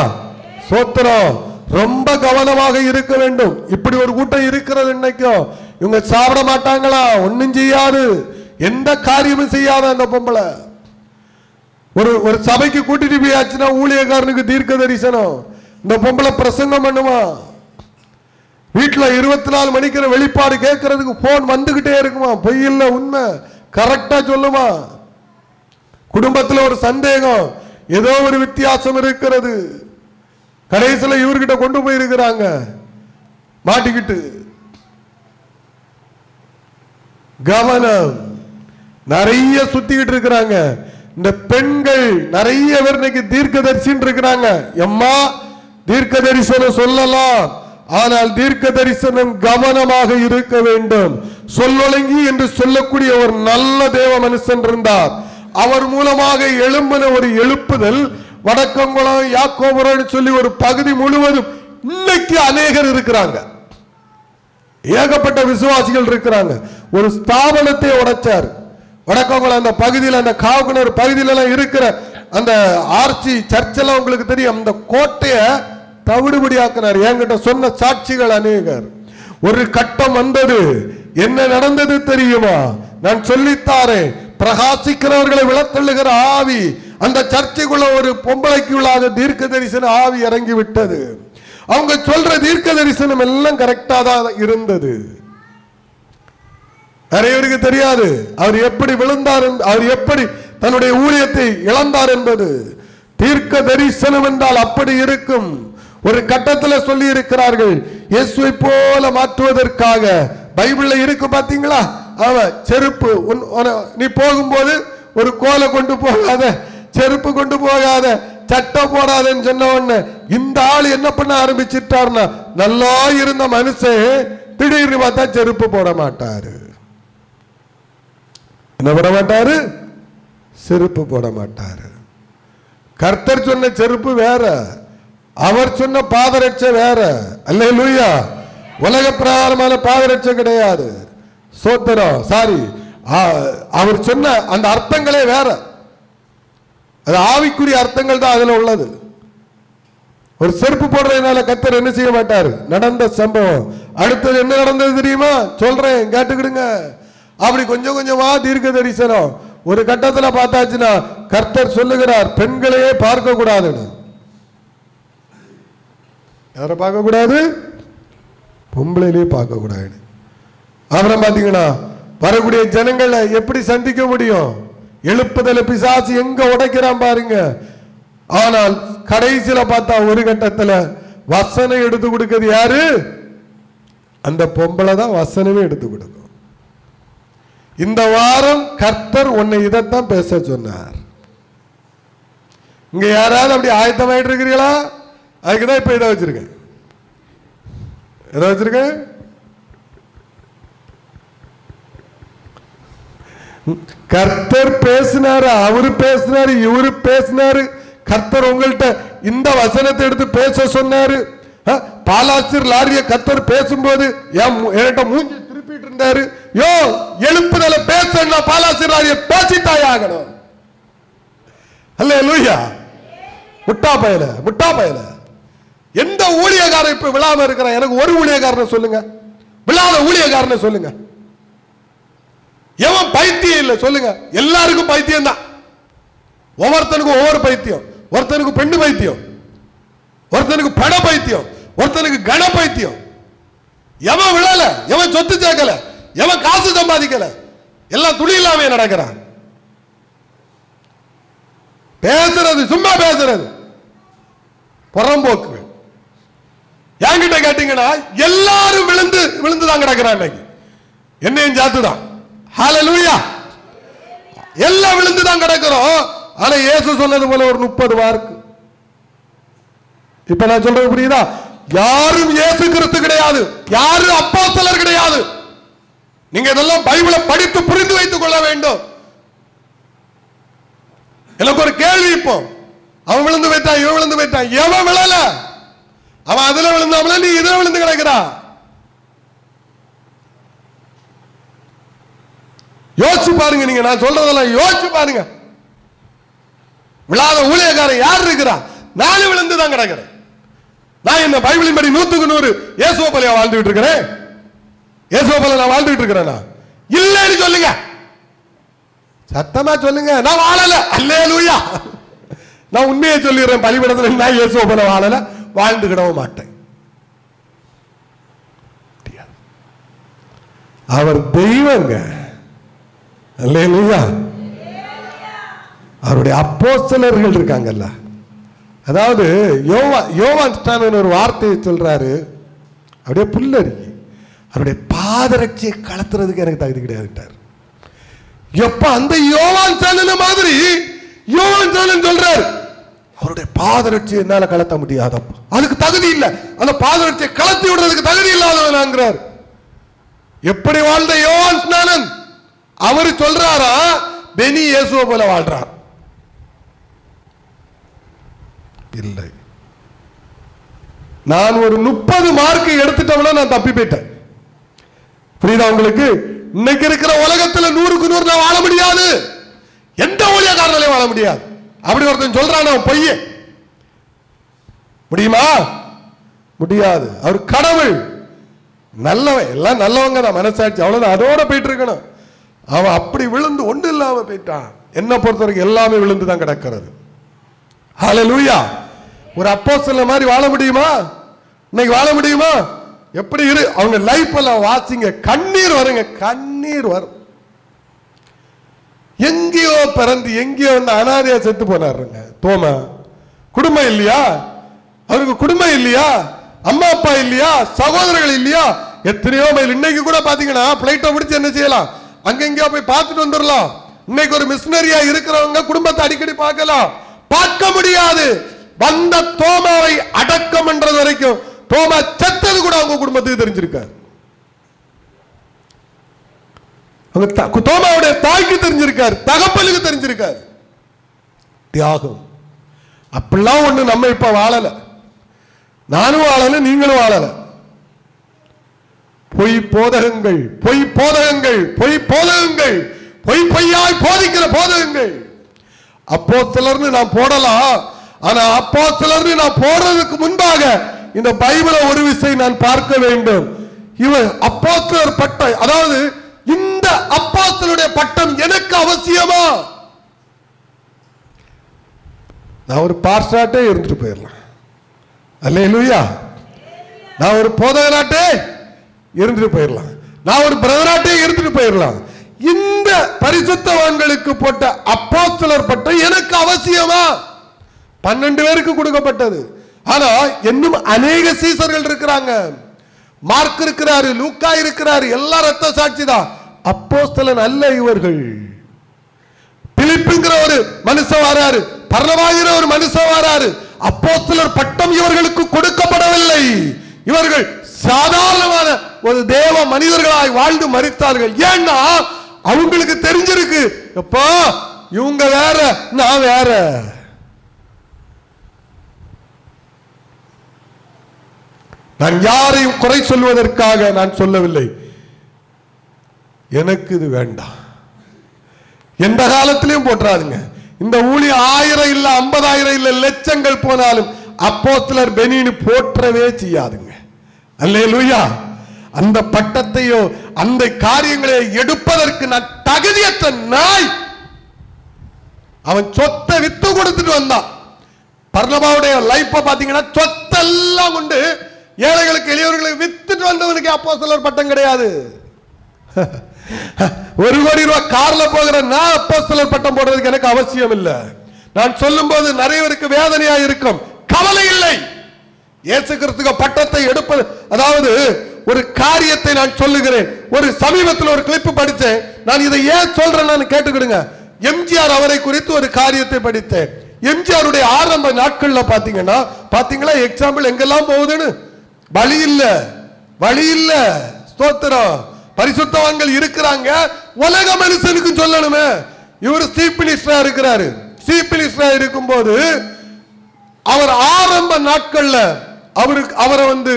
சோத்திரம். ரொம்ப கவனமாக இருக்க வேண்டும். இப்படி ஒரு கூட்டம் இருக்கிறது இன்னைக்கும். இவங்க சாப்பிட மாட்டாங்களா, ஒன்னும் செய்யாது, எந்த காரியமும் செய்யாத அந்த பொம்பளை. ஒரு சபைக்கு கூட்டிட்டு போயாச்சுன்னா ஊழியக்காரனுக்கு தீர்க்க தரிசனம், இந்த பொம்பளை பிரசங்கம் பண்ணுமா, வீட்டுல 24 மணிக்கிற வெளிப்பாடு கேட்கறதுக்கு போன் வந்துகிட்டே இருக்குமா, பொய் இல்ல உண்மை, கரெக்டா சொல்லுமா. குடும்பத்துல ஒரு சந்தேகம், ஏதோ ஒரு வித்தியாசம் இருக்கிறது. கடைசியில் இவர்கிட்ட கொண்டு போயிருக்கிறாங்க மாட்டிக்கிட்டு. கவனம், நிறைய சுத்திக்கிட்டு இருக்கிறாங்க இந்த பெண்கள். நிறைய பேர் இன்னைக்கு தீர்க்கதரிசின்னு இருக்கிறாங்க. எம்மா தீர்க்க தரிசனம் சொல்லலாம், ஆனால் தீர்க்க தரிசனம் கவனமாக இருக்க வேண்டும். சொல்லொழுங்கி என்று சொல்லக்கூடிய ஒரு நல்ல தேவ மனுஷன் இருந்தார். அவர் மூலமாக எழும்பின ஒரு எழுப்புதல் வடக்கங்குளம் யாக்கோபுரம் சொல்லி ஒரு பகுதி முழுவதும் இன்னைக்கு அநேகர் இருக்கிறாங்க. ஏகப்பட்ட விசுவாசிகள் இருக்கிறாங்க. ஒரு ஸ்தாபனத்தை உடைச்சார் வடக்கங்குளம் அந்த பகுதியில், அந்த காவகுணர் பகுதியில இருக்கிற அந்த ஆர்சி சர்ச்செல்லாம் உங்களுக்கு தெரியும். அந்த கோட்டையை தவிடுபடியாக்கினார். என்கிட்ட சொன்ன சாட்சிகள் அநேகர். ஒரு கட்டம் வந்தது. என்ன நடந்தது தெரியுமா? நான் சொல்லித்தாரேன். பிரகாசிக்கிறவர்களை விளத்தள்ளுகிற ஆவி அந்த சர்ச்சைக்குள்ள ஒரு பொம்பளைக்கு உள்ளாத தீர்க்க தரிசன ஆவி இறங்கி விட்டது. அவங்க சொல்ற தீர்க்க தரிசனம் எல்லாம் கரெக்டா தான் இருந்தது. நிறைய பேருக்கு தெரியாது அவர் எப்படி விழுந்தார், அவர் எப்படி தன்னுடைய ஊழியத்தை இழந்தார் என்பது. தீர்க்க தரிசனம் என்றால் அப்படி இருக்கும். ஒரு கட்டத்தில் சொல்லி இருக்கிறார்கள், இயேசுவை போல மாற்றுவதற்காக. பைபிள்ல இருக்கு பாத்தீங்களா? அவன் செருப்பு, நீ போகும்போது ஒரு கோலை கொண்டு போகாத, செருப்பு கொண்டு போகாத, சட்டை போடாதன்னு சொன்ன உடனே இந்த ஆள் என்ன பண்ண ஆரம்பிச்சிட்டார்னா, நல்லா இருந்த மனுஷன் திடீர்னு பார்த்தா செருப்பு போட மாட்டாரு. என்ன போட மாட்டாரு? செருப்பு போட மாட்டாரு. கர்த்தர் சொன்ன செருப்பு வேற, அவர் சொன்ன பாதரட்சை வேற. அல்லேலூயா. உலக பிரகாரமான பாதரட்சை கிடையாது. சோத்திரம். சாரி, அவர் சொன்ன அந்த அர்த்தங்களே வேற. அது ஆவிக்குரிய அர்த்தங்கள் தான் அதுல உள்ளது. ஒரு செருப்பு போடுறதுனால கர்த்தர் என்ன செய்ய மாட்டார். நடந்த சம்பவம். அடுத்தது என்ன நடந்தது தெரியுமா? சொல்றேன், கேட்டுக்கிடுங்க. அப்படி கொஞ்சம் கொஞ்சமா தீர்க்க தரிசனம் ஒரு கட்டத்தில் பார்த்தாச்சுன்னா கர்த்தர் சொல்லுகிறார், பெண்களையே பார்க்க கூடாதுன்னு. யாரை பார்க்க கூடாது? பொம்பளையிலே பார்க்க கூடாது. அப்புறம் பாத்தீங்கன்னா வரக்கூடிய ஜனங்களை எப்படி சந்திக்க முடியும்? எழுப்புதல் பிசாசு எங்க உடைக்கிறான் பாருங்க. ஆனால் கடைசியில பார்த்தா ஒரு கட்டத்துல வசனம் எடுத்து கொடுக்கிறது யாரு? அந்த பொம்பளை தான் வசனமே எடுத்து கொடுக்கும். இந்த வாரம் கர்த்தர் உன்னை இதைத்தான் பேச சொன்னார். இங்க யாராவது அப்படி ஆயத்தமாயிட்டு இருக்கிறீங்களா? அதுக்குதான் இப்ப இதை வச்சிருக்கேன். எதை வச்சிருக்கேன்? கர்த்தர் பேசினாரு, அவரு பேசினாரு, இவரு பேசினாரு. கர்த்தர் உங்கள்கிட்ட இந்த வசனத்தை எடுத்து பேச சொன்னாரு. பாலாசிர் லாரிய கர்த்தர் பேசும்போது என்கிட்ட மூஞ்சி திருப்பிட்டு இருந்தாரு. யோ, எழுப்புதல பேச பாலாசிர் லாரிய பேசித்தாயாகணும். அல்லேலூயா. முட்டா பயல, முட்டா பயல. எந்த ஊழியக்காரன் இப்ப விழாம இருக்கிறான்? எனக்கு ஒரு ஊழியக்காரனை சொல்லுங்க, விழாத ஊழியக்காரனை சொல்லுங்க. எவன் பைத்தியம் இல்லை சொல்லுங்க? எல்லாருக்கும் பைத்தியம் தான். ஒவ்வொருத்தனுக்கும் ஒவ்வொரு பைத்தியம். ஒருத்தனுக்கு பெண்ணு பைத்தியம், ஒருத்தனுக்கு பண பைத்தியம், ஒருத்தனுக்கு கன பைத்தியம். எவன் விழல, எவன் சொத்து சேர்க்கல, எவன் காசு சம்பாதிக்கல, எல்லாம் துணி இல்லாம நடக்கிறான். பேசுறது சும்மா பேசுறது புறம்போக்கு. என்கிட்ட கேட்டீங்கன்னா எல்லாரும் விழுந்து விழுந்துதான் கிடக்கிறான். இன்னைக்கு என்னையும் சாத்துதான். ஹல்லேலூயா. எல்லாம் விழுந்துதான் கிடக்கிறோம். ஆனா இயேசு சொன்னது போல ஒரு 30 மார்க். இப்ப நான் சொல்றது புரியுதா? யாரும் இயேசு கிறிஸ்து கிடையாது, யாரும் அப்போஸ்தலர் கிடையாது. நீங்க இதெல்லாம் பைபிளை படித்து புரிந்து வைத்துக் கொள்ள வேண்டும். எனக்கு ஒரு கேள்வி. இப்போ அவன் விழுந்து போயிட்டான், இவன் விழுந்து போயிட்டான். எவன் விழல? அவன் அதுல விழுந்தாமல, நீ இதுல விழுந்து கிடக்கிறா. யோசிச்சு பாருங்க. நீங்க நான் சொல்றதெல்லாம் யோசிச்சு பாருங்க. விழாத ஊழியக்காரன் யார் இருக்கிறா? நானும் விழுந்துதான் கிடக்கிறேன். நான் இந்த பைபிளின் படி 100க்கு 100 இயேசுவை போல வாழ்ந்துட்டு இருக்கிறேன். இயேசுவை போல நான் வாழ்ந்துட்டு இருக்கிறேன். இல்லைன்னு சொல்லுங்க, சத்தமா சொல்லுங்க. நான் வாழல. அல்லேலூயா. நான் உண்மையை சொல்லிடுறேன். பலிபீடத்துல நான் இயேசுவை போல வாழல, வாழ்ந்துக்கிடவும் மாட்டேன். அவர் தெய்வங்க. அல்லேலூயா. அவருடைய அப்போஸ்தலர்கள் இருக்காங்கல்ல, அதாவது யோவான் ஸ்நானன் ஒரு வார்த்தையை சொல்றாரு, அப்படியே புல்லரிக்கி அவருடைய பாதரட்சியை கலத்துறதுக்கு எனக்கு தகுதி கிடையாதுட்டார். எப்ப அந்த யோவான் ஸ்நானன் மாதிரி யோவான் ஸ்நானன் சொல்றாரு, அவருடைய பாதரட்சி என்னால கலத்த முடியாதப்பா, அதுக்கு தகுதி இல்லை, அந்த பாதரட்சியை கலத்தி விடுறதுக்கு தகுதி இல்லாதவனாங்கிறார். எப்படி வாழ்ந்த யோவான் ஸ்நானன் அவர் சொல்றாரா, பெனி இயேசுவை போல வாழ்றார்? இல்லை. நான் ஒரு 30 மார்க் எடுத்துட்டோம்னா நான் தப்பி போயிட்டேன். புரியுதா உங்களுக்கு? இன்னைக்கு இருக்கிற உலகத்துல 100க்கு 100 நான் வாழ முடியாது, எந்த ஊழியக்காரனாலையும் வாழ முடியாது. அப்படி ஒருத்தன் சொல்றான் பொய்ய முடியுமா? முடியாது. அவர் கடவுள், நல்லவன், எல்லாம் நல்லவங்க தான், மனசாட்சி அவ்வளவுதான், அதோட போயிட்டு இருக்கணும். அவன் அப்படி விழுந்து ஒன்று இல்லாம போயிட்டான். என்ன பொறுத்த வரைக்கும் எல்லாமே விழுந்து தான் கிடக்கிறது. ஹல்லேலூயா. ஒரு அப்போஸ்தலன் மாதிரி வாழ முடியுமா? இன்னைக்கு வாழ முடியுமா? எப்படி இரு அவங்க லைஃப் எல்லாம் வாசிங்க, கண்ணீர் வருங்க, கண்ணீர் வரும். எங்கேயோ பிறந்து எங்கேயோ வந்து அனாதையா செத்து போனாருங்க தோமா. குடும்பம் இல்லையா அவருக்கு? குடும்பம் இல்லையா? அம்மா அப்பா இல்லையா? சகோதரர்கள் இல்லையா? எத்தனையோ மைல். இன்னைக்கு கூட பாத்தீங்கன்னா பிளைட்டை பிடிச்சு என்ன செய்யலாம், அங்க எங்கேயோ போய் பார்த்துட்டு வந்துடலாம். இன்னைக்கு ஒரு மிஷனரியா இருக்கிறவங்க குடும்பத்தை அடிக்கடி பார்க்கலாம், பார்க்க முடியாது. வந்த தோமாவை அடக்கம் பண்றது வரைக்கும் தோமா செத்தது கூட அவங்க குடும்பத்துக்கு தெரிஞ்சிருக்காரு, தோமாவுடைய தாய்க்கு தெரிஞ்சிருக்காரு, தகப்பனுக்கு தெரிஞ்சிருக்காரு. தியாகம் அப்படிலாம் ஒண்ணு நம்ம இப்ப வாழல, நானும் வாழல, நீங்களும் வாழல. பொய் போதகங்கள், பொய் போதகங்கள், பொய் போதகங்கள், பொய் பொய்யாய் போதிக்கிற போதகங்கள். அப்போஸ்தலர்னு நான் போடலாம், ஆனா அப்போஸ்தலர்னு நான் போடுறதுக்கு முன்பாக இந்த பைபிளை ஒரு விஷயம் நான் பார்க்க வேண்டும். இவன் அப்போஸ்தலர் பட்டம், அதாவது இந்த அப்போஸ்தலருடைய பட்டம் எனக்கு அவசியமா? நான் ஒரு பாஸ்டராட்டே இருந்துட்டு போயிடலாம், அல்லேலூயா. நான் ஒரு போதகராட்டே இருந்துட்டு போயிடலாம், நான் ஒரு பிரதராட்டே இருந்துட்டு போயிடலாம். இந்த பரிசுத்தவான்களுக்கு போட்ட அப்போஸ்தலர் பட்டம் எனக்கு அவசியமா? 12 பேருக்கு கொடுக்கப்பட்டது. ஆனா இன்னும் அநேக சீசர்கள் இருக்கிறாங்க. மார்க் இருக்கிறாரு, லூக்கா இருக்கிறாரு, எல்லா ரத்த சாட்சி தான். அப்போஸ்தலன் அல்ல இவர்கள். பிலிப்புங்கிற ஒரு மனுஷன் வராரு, பர்ணவாகிற ஒரு மனுஷன் வராரு. அப்போஸ்தலர் பட்டம் இவர்களுக்கு கொடுக்கப்படவில்லை. இவர்கள் சாதாரணமான ஒரு தேவ மனிதர்களாய் வாழ்ந்து மரித்தார்கள். ஏன்னா அவங்களுக்கு தெரிஞ்சிருக்கு, எப்பா இவங்க வேற, நான் வேற. நான் யாரையும் குறை சொல்வதற்காக நான் சொல்லவில்லை, எனக்கு இது வேண்டாம். எந்த காலத்திலையும் போட்டுறாதுங்க. இந்த ஊழியம் 1000 இல்ல 50,000 இல்ல லட்சங்கள் போனாலும் அப்போஸ்தலர் பெனின்னு போற்றவே செய்யாதுங்க. அல்லேலூயா. அந்த பட்டத்தையோ அந்த காரியங்களை எடுப்பதற்கு நான் தகுதியற்ற நாய். அவன் சொத்தை வித்து கொடுத்துட்டு வந்தான். பர்னபாவுடைய லைஃப் பாத்தீங்கன்னா சொத்தெல்லாம் கொண்டு ஏழைகளுக்கு எளியவர்களுக்கு வித்துட்டு வந்தவனுக்கு அப்போஸ்தலர் பட்டம் கிடையாது. 1 கோடி ரூபாய் கார்ல போகிற நான் அப்போஸ்தலர் பட்டம் போடுறதுக்கு எனக்கு அவசியம் இல்லை. நான் சொல்லும் போது நிறைய பேருக்கு வேதனையா இருக்கும், கவலை இல்லை. இயேசு கிறிஸ்து பட்டத்தை எடுப்பது, அதாவது ஒரு காரியத்தை நான் சொல்லுகிறேன். ஒரு சமீபத்தில் ஒரு கிளிப் படித்தேன். நான் இதை ஏன் சொல்றேன்னு கேட்டுக்கிடுங்க. எம்ஜிஆர் அவரை குறித்து ஒரு காரியத்தை படித்தேன். எம்ஜிஆருடைய ஆரம்ப நாட்கள்ல பாத்தீங்களா எக்ஸாம்பிள் எங்கெல்லாம் போகுதுன்னு? வழி இல்ல, வழி இல்ல. ஸ்தோத்திரம். பரிசுத்தவான்கள் இருக்கிறாங்க, உலக மனுஷனுக்கு சொல்லணுமே. இவர் சீஃப் மினிஸ்டரா இருக்கிறாரு. சீஃப் மினிஸ்டரா இருக்கும்போது அவர் ஆரம்ப நாட்கள்ல அவரை வந்து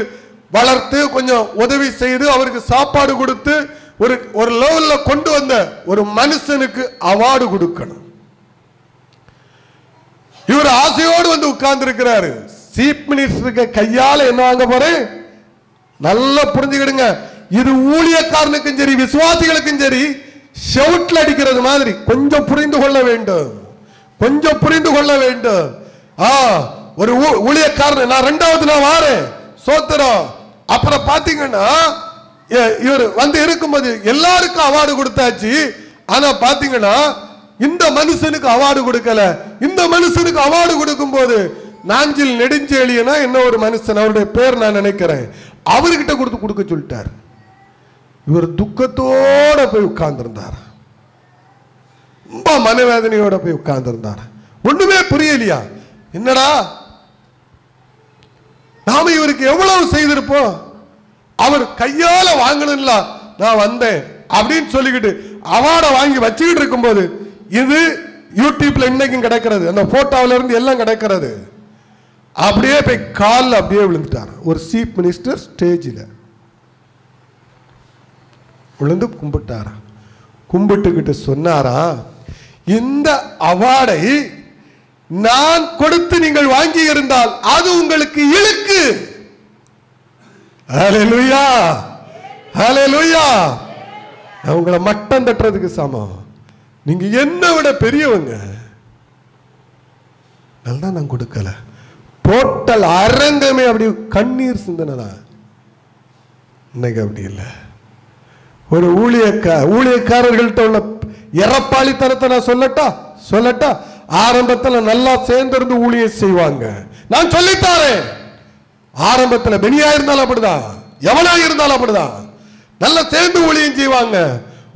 வளர்த்து கொஞ்சம் உதவி செய்து அவருக்கு சாப்பாடு கொடுத்து ஒரு லெவல்ல கொண்டு வந்த ஒரு மனுஷனுக்கு அவார்டு கொடுக்கணும். இவர் ஆசையோடு வந்து உட்கார்ந்து இருக்கிறாரு. சீஃப் மினிஸ்டருக்கு கையால என்ன வாங்க போறேன்? நல்லா புரிஞ்சுக்கிடுங்க. இது ஊழியக்காரனுக்கும் சரி விசுவாசிகளுக்கும் சரி ஷவுட்ல அடிக்கிறது மாதிரி. கொஞ்சம் புரிந்து கொள்ள வேண்டும், கொஞ்சம் புரிந்து கொள்ள வேண்டும். ஒரு ஊழியக்காரன் நான் 2வது நான் வாரேன், சோத்திரம். அப்புறம் பாத்தீங்கன்னா இவர் வந்து இருக்கும்போது எல்லாருக்கும் அவார்டு கொடுத்தாச்சு. ஆனா பாத்தீங்கன்னா இந்த மனுஷனுக்கு அவார்டு கொடுக்கல. இந்த மனுஷனுக்கு அவார்டு கொடுக்கும் போது நாஞ்சில் நெடுஞ்செழியனா என்ன ஒரு மனுஷன், அவருடைய பேர் நான் நினைக்கிறேன், அவர்கிட்ட கொடுக்க சொல்லிட்டார். இவர் துக்கத்தோட போய் உட்கார்ந்திருந்தார், ரொம்ப மனவேதனையோட போய் உட்கார்ந்திருந்தார். ஒண்ணுமே புரியலையா? என்னடா நாம இவருக்கு எவ்வளவு செய்திருப்போம், அவர் கையால வாங்கணும்ல நான் வந்தேன் அப்படின்னு சொல்லிக்கிட்டு அவார்டை வாங்கி வச்சுக்கிட்டு இருக்கும்போது, இது யூடியூப்ல இன்னைக்கும் கிடைக்கிறது, அந்த போட்டோல இருந்து எல்லாம் கிடைக்கிறது. அப்படியே போய் காலில் அப்படியே விழுந்துட்டார். ஒரு சீஃப் மினிஸ்டர் ஸ்டேஜில் விழுந்து கும்பிட்டாரா. கும்பிட்டுக்கிட்டு சொன்னாரா, இந்த அவார்டை நான் கொடுத்து நீங்கள் வாங்கி இருந்தால் அது உங்களுக்கு இழுக்கு. ஹல்லேலூயா, ஹல்லேலூயா. உங்களை மட்டம் தட்டுறதுக்கு சமம். நீங்க என்ன விட பெரியவங்க. நல்லா நான் கொடுக்கல. டோட்டல் அரங்கமே அப்படி கண்ணீர் சிந்தனா. இன்னைக்கு அப்படி இல்லை. ஒரு ஊழியக்காரர்கள்ட்ட உள்ள இறப்பாளித்தனத்தை நான் சொல்லட்டா ஆரம்பத்தில் நல்லா சேர்ந்திருந்து ஊழியம் செய்வாங்க. நான் சொல்லித்தாரேன். ஆரம்பத்தில் பெனியா இருந்தாலும் அப்படிதான், எவனா இருந்தாலும் அப்படிதான், நல்லா சேர்ந்து ஊழியம் செய்வாங்க.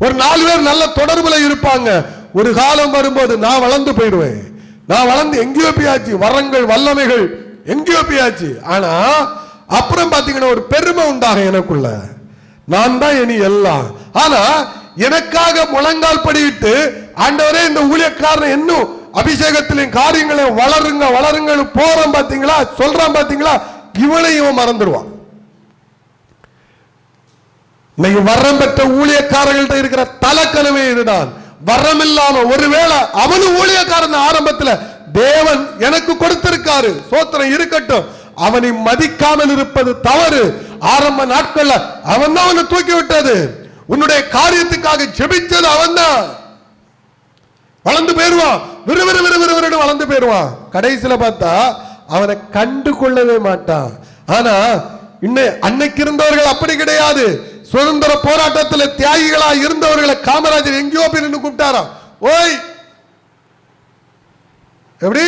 ஒரு 4 பேர் நல்ல தொடர்புல இருப்பாங்க. ஒரு காலம் வரும்போது நான் வளர்ந்து போயிடுவேன். நான் வளர்ந்து எங்கேயோ போயாச்சு, வரங்கள் வல்லமைகள் எங்கேயோ போயாச்சு. ஆனா அப்புறம் பாத்தீங்கன்னா ஒரு பெருமை உண்டாக எனக்குள்ள, நான் தான் இனி எல்லாம். ஆனா எனக்காக முழங்கால் படியிட்டு ஆண்டவரே இந்த ஊழியக்காரன் இன்னும் அபிஷேகத்திலும் காரியங்களையும் வளருங்க வளருங்க போறான் பாத்தீங்களா, சொல்றான் பாத்தீங்களா, இவனையும் மறந்துடுவான். இன்னைக்கு வரம் பெற்ற ஊழியக்காரர்கள்ட்ட இருக்கிற தலக்கனவே இதுதான். வரம் இல்லாம ஒருவேளை அவனும் ஊழியக்காரன் ஆரம்பத்துல தேவன் எனக்கு கொடுத்திருக்காரு, சோத்திரம் இருக்கட்டும், அவனை மதிக்காமல் இருப்பது தவறு. ஆரம்ப நாட்கள்ல அவன் தான் அவனை தூக்கி விட்டது. உன்னுடைய காரியத்துக்காக ஜெபிச்சது அவன் தான். வளர்ந்து போயிருவான், விறுவிறு வளர்ந்து போயிருவான். கடைசியில பார்த்தா அவனை கண்டு கொள்ளவே மாட்டான். ஆனா அன்னைக்கு இருந்தவர்கள் அப்படி கிடையாது. சுதந்திர போராட்டத்தில் தியாகிகளா இருந்தவர்களை காமராஜர் எங்கேயோ போய் நின்று கூப்பிட்டாராம். ஓய், எப்படி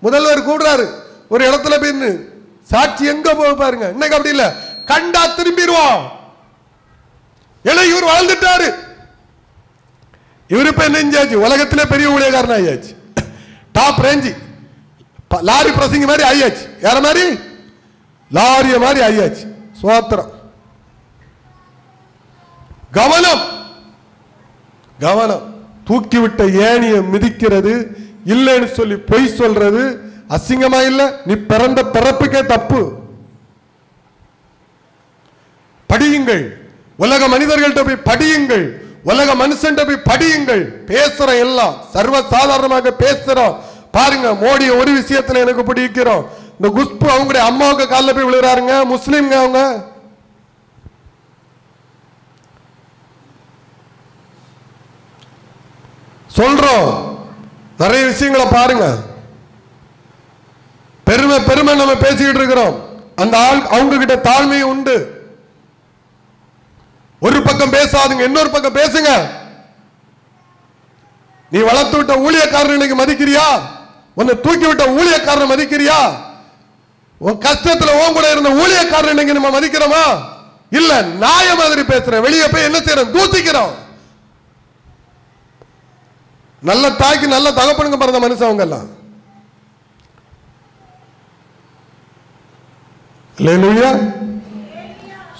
முதல்வர் கூப்பிடுறாரு ஒரு இடத்துல போய் சாட்சி எங்க போக பாருங்க. இன்னைக்கு அப்படி இல்ல, கண்டா திரும்பிடுவோம். ஏன்னா இவர் வாழ்ந்துட்டாரு. இவரு இப்ப நெஞ்சாச்சு, உலகத்திலே பெரிய ஊழியக்காரன் ஆயாச்சு, டாப் ரேஞ்சி, லாரி பிரசங்க மாதிரி ஆயாச்சு. யார மாதிரி? லாரிய மாதிரி ஆயாச்சு. சோத்திரம். கவனம் கவனம். தூக்கிவிட்ட ஏணியை மிதிக்கிறது, இல்லைன்னு சொல்லி பொய் சொல்றது அசிங்கமா இல்ல? நீ பிறந்த பிறப்புக்கே தப்பு. படியுங்கள், உலக மனிதர்கள்ட்ட போய் படியுங்கள், உலக மனுஷன் போய் படியுங்கள். பேசுற எல்லாம் சர்வ சாதாரணமாக பேசுறோம். பாருங்க, மோடி ஒரு விஷயத்துல எனக்கு பிடிக்கிறோம். இந்த குஷ்பு அவங்களுடைய அம்மாவுக்கு காலில் போய் விழுறாருங்க, முஸ்லீம்ங்க அவங்க. சொல்றோம் நிறைய விஷயங்களை பாருங்க. பெருமை பெருமை நம்ம பேசிக்கிட்டு இருக்கிறோம். அந்த ஆள் அவங்க கிட்ட தாழ்மை உண்டு. ஒரு பக்கம் பேசாதுங்க, இன்னொரு பக்கம் பேசுங்க. நீ வளர்த்து விட்ட ஊழியக்காரன் இன்னைக்கு மதிக்கிறியா? உன்னை தூக்கி விட்ட ஊழியக்காரனை மதிக்கிறியா? உன் கஷ்டத்துல உன் கூட இருந்த ஊழியக்காரன் இன்னைக்கு நம்ம மதிக்கிறோமா? இல்ல, நாய மாதிரி பேசுறேன். வெளியே போய் என்ன செய்யறோம்? தூசிக்கிறோம். நல்ல தாய்க்கு நல்ல தகப்பனுங்க பிறந்த மனுஷன் அவங்க எல்லாம்.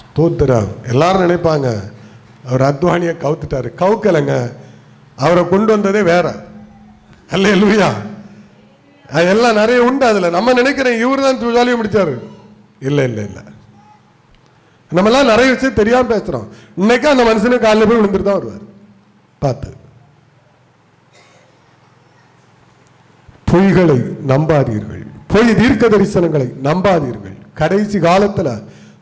ஸ்தோத்திரம். எல்லாரும் நினைப்பாங்க அவர் அத்வானியை கவுத்துட்டாரு. கவுக்கலைங்க, அவரை கொண்டு வந்ததே வேற. அல்லேலூயா. அதெல்லாம் நிறைய உண்டு. அதுல நம்ம நினைக்கிறேன் இவரு தான் ஜாலியை முடிச்சாரு. இல்ல இல்ல இல்ல, நம்ம எல்லாம் நிறைய விஷயம் தெரியாம பேசுறோம். இன்னைக்கு அந்த மனுஷனுக்கு காலையில் போய் விழுந்துட்டு தான் வருவார். பார்த்து பொய்களை நம்பாதீர்கள், பொய் தீர்க்க தரிசனங்களை நம்பாதீர்கள். கடைசி காலத்துல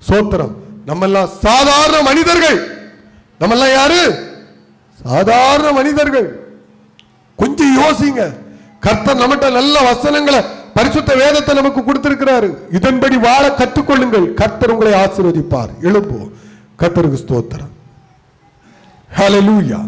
சோத்திரம், நம்ம எல்லாம் சாதாரண மனிதர்கள். நம்ம எல்லாம் யாரு? சாதாரண மனிதர்கள். கொஞ்சம் யோசிங்க. கர்த்தர் நம்மகிட்ட நல்ல வசனங்களை, பரிசுத்த வேதத்தை நமக்கு கொடுத்திருக்கிறாரு. இதன்படி வாழ கற்றுக்கொள்ளுங்கள். கர்த்தர் உங்களை ஆசீர்வதிப்பார். எழுப்போம். கர்த்தருக்கு ஸ்தோத்திரம். ஹல்லேலூயா.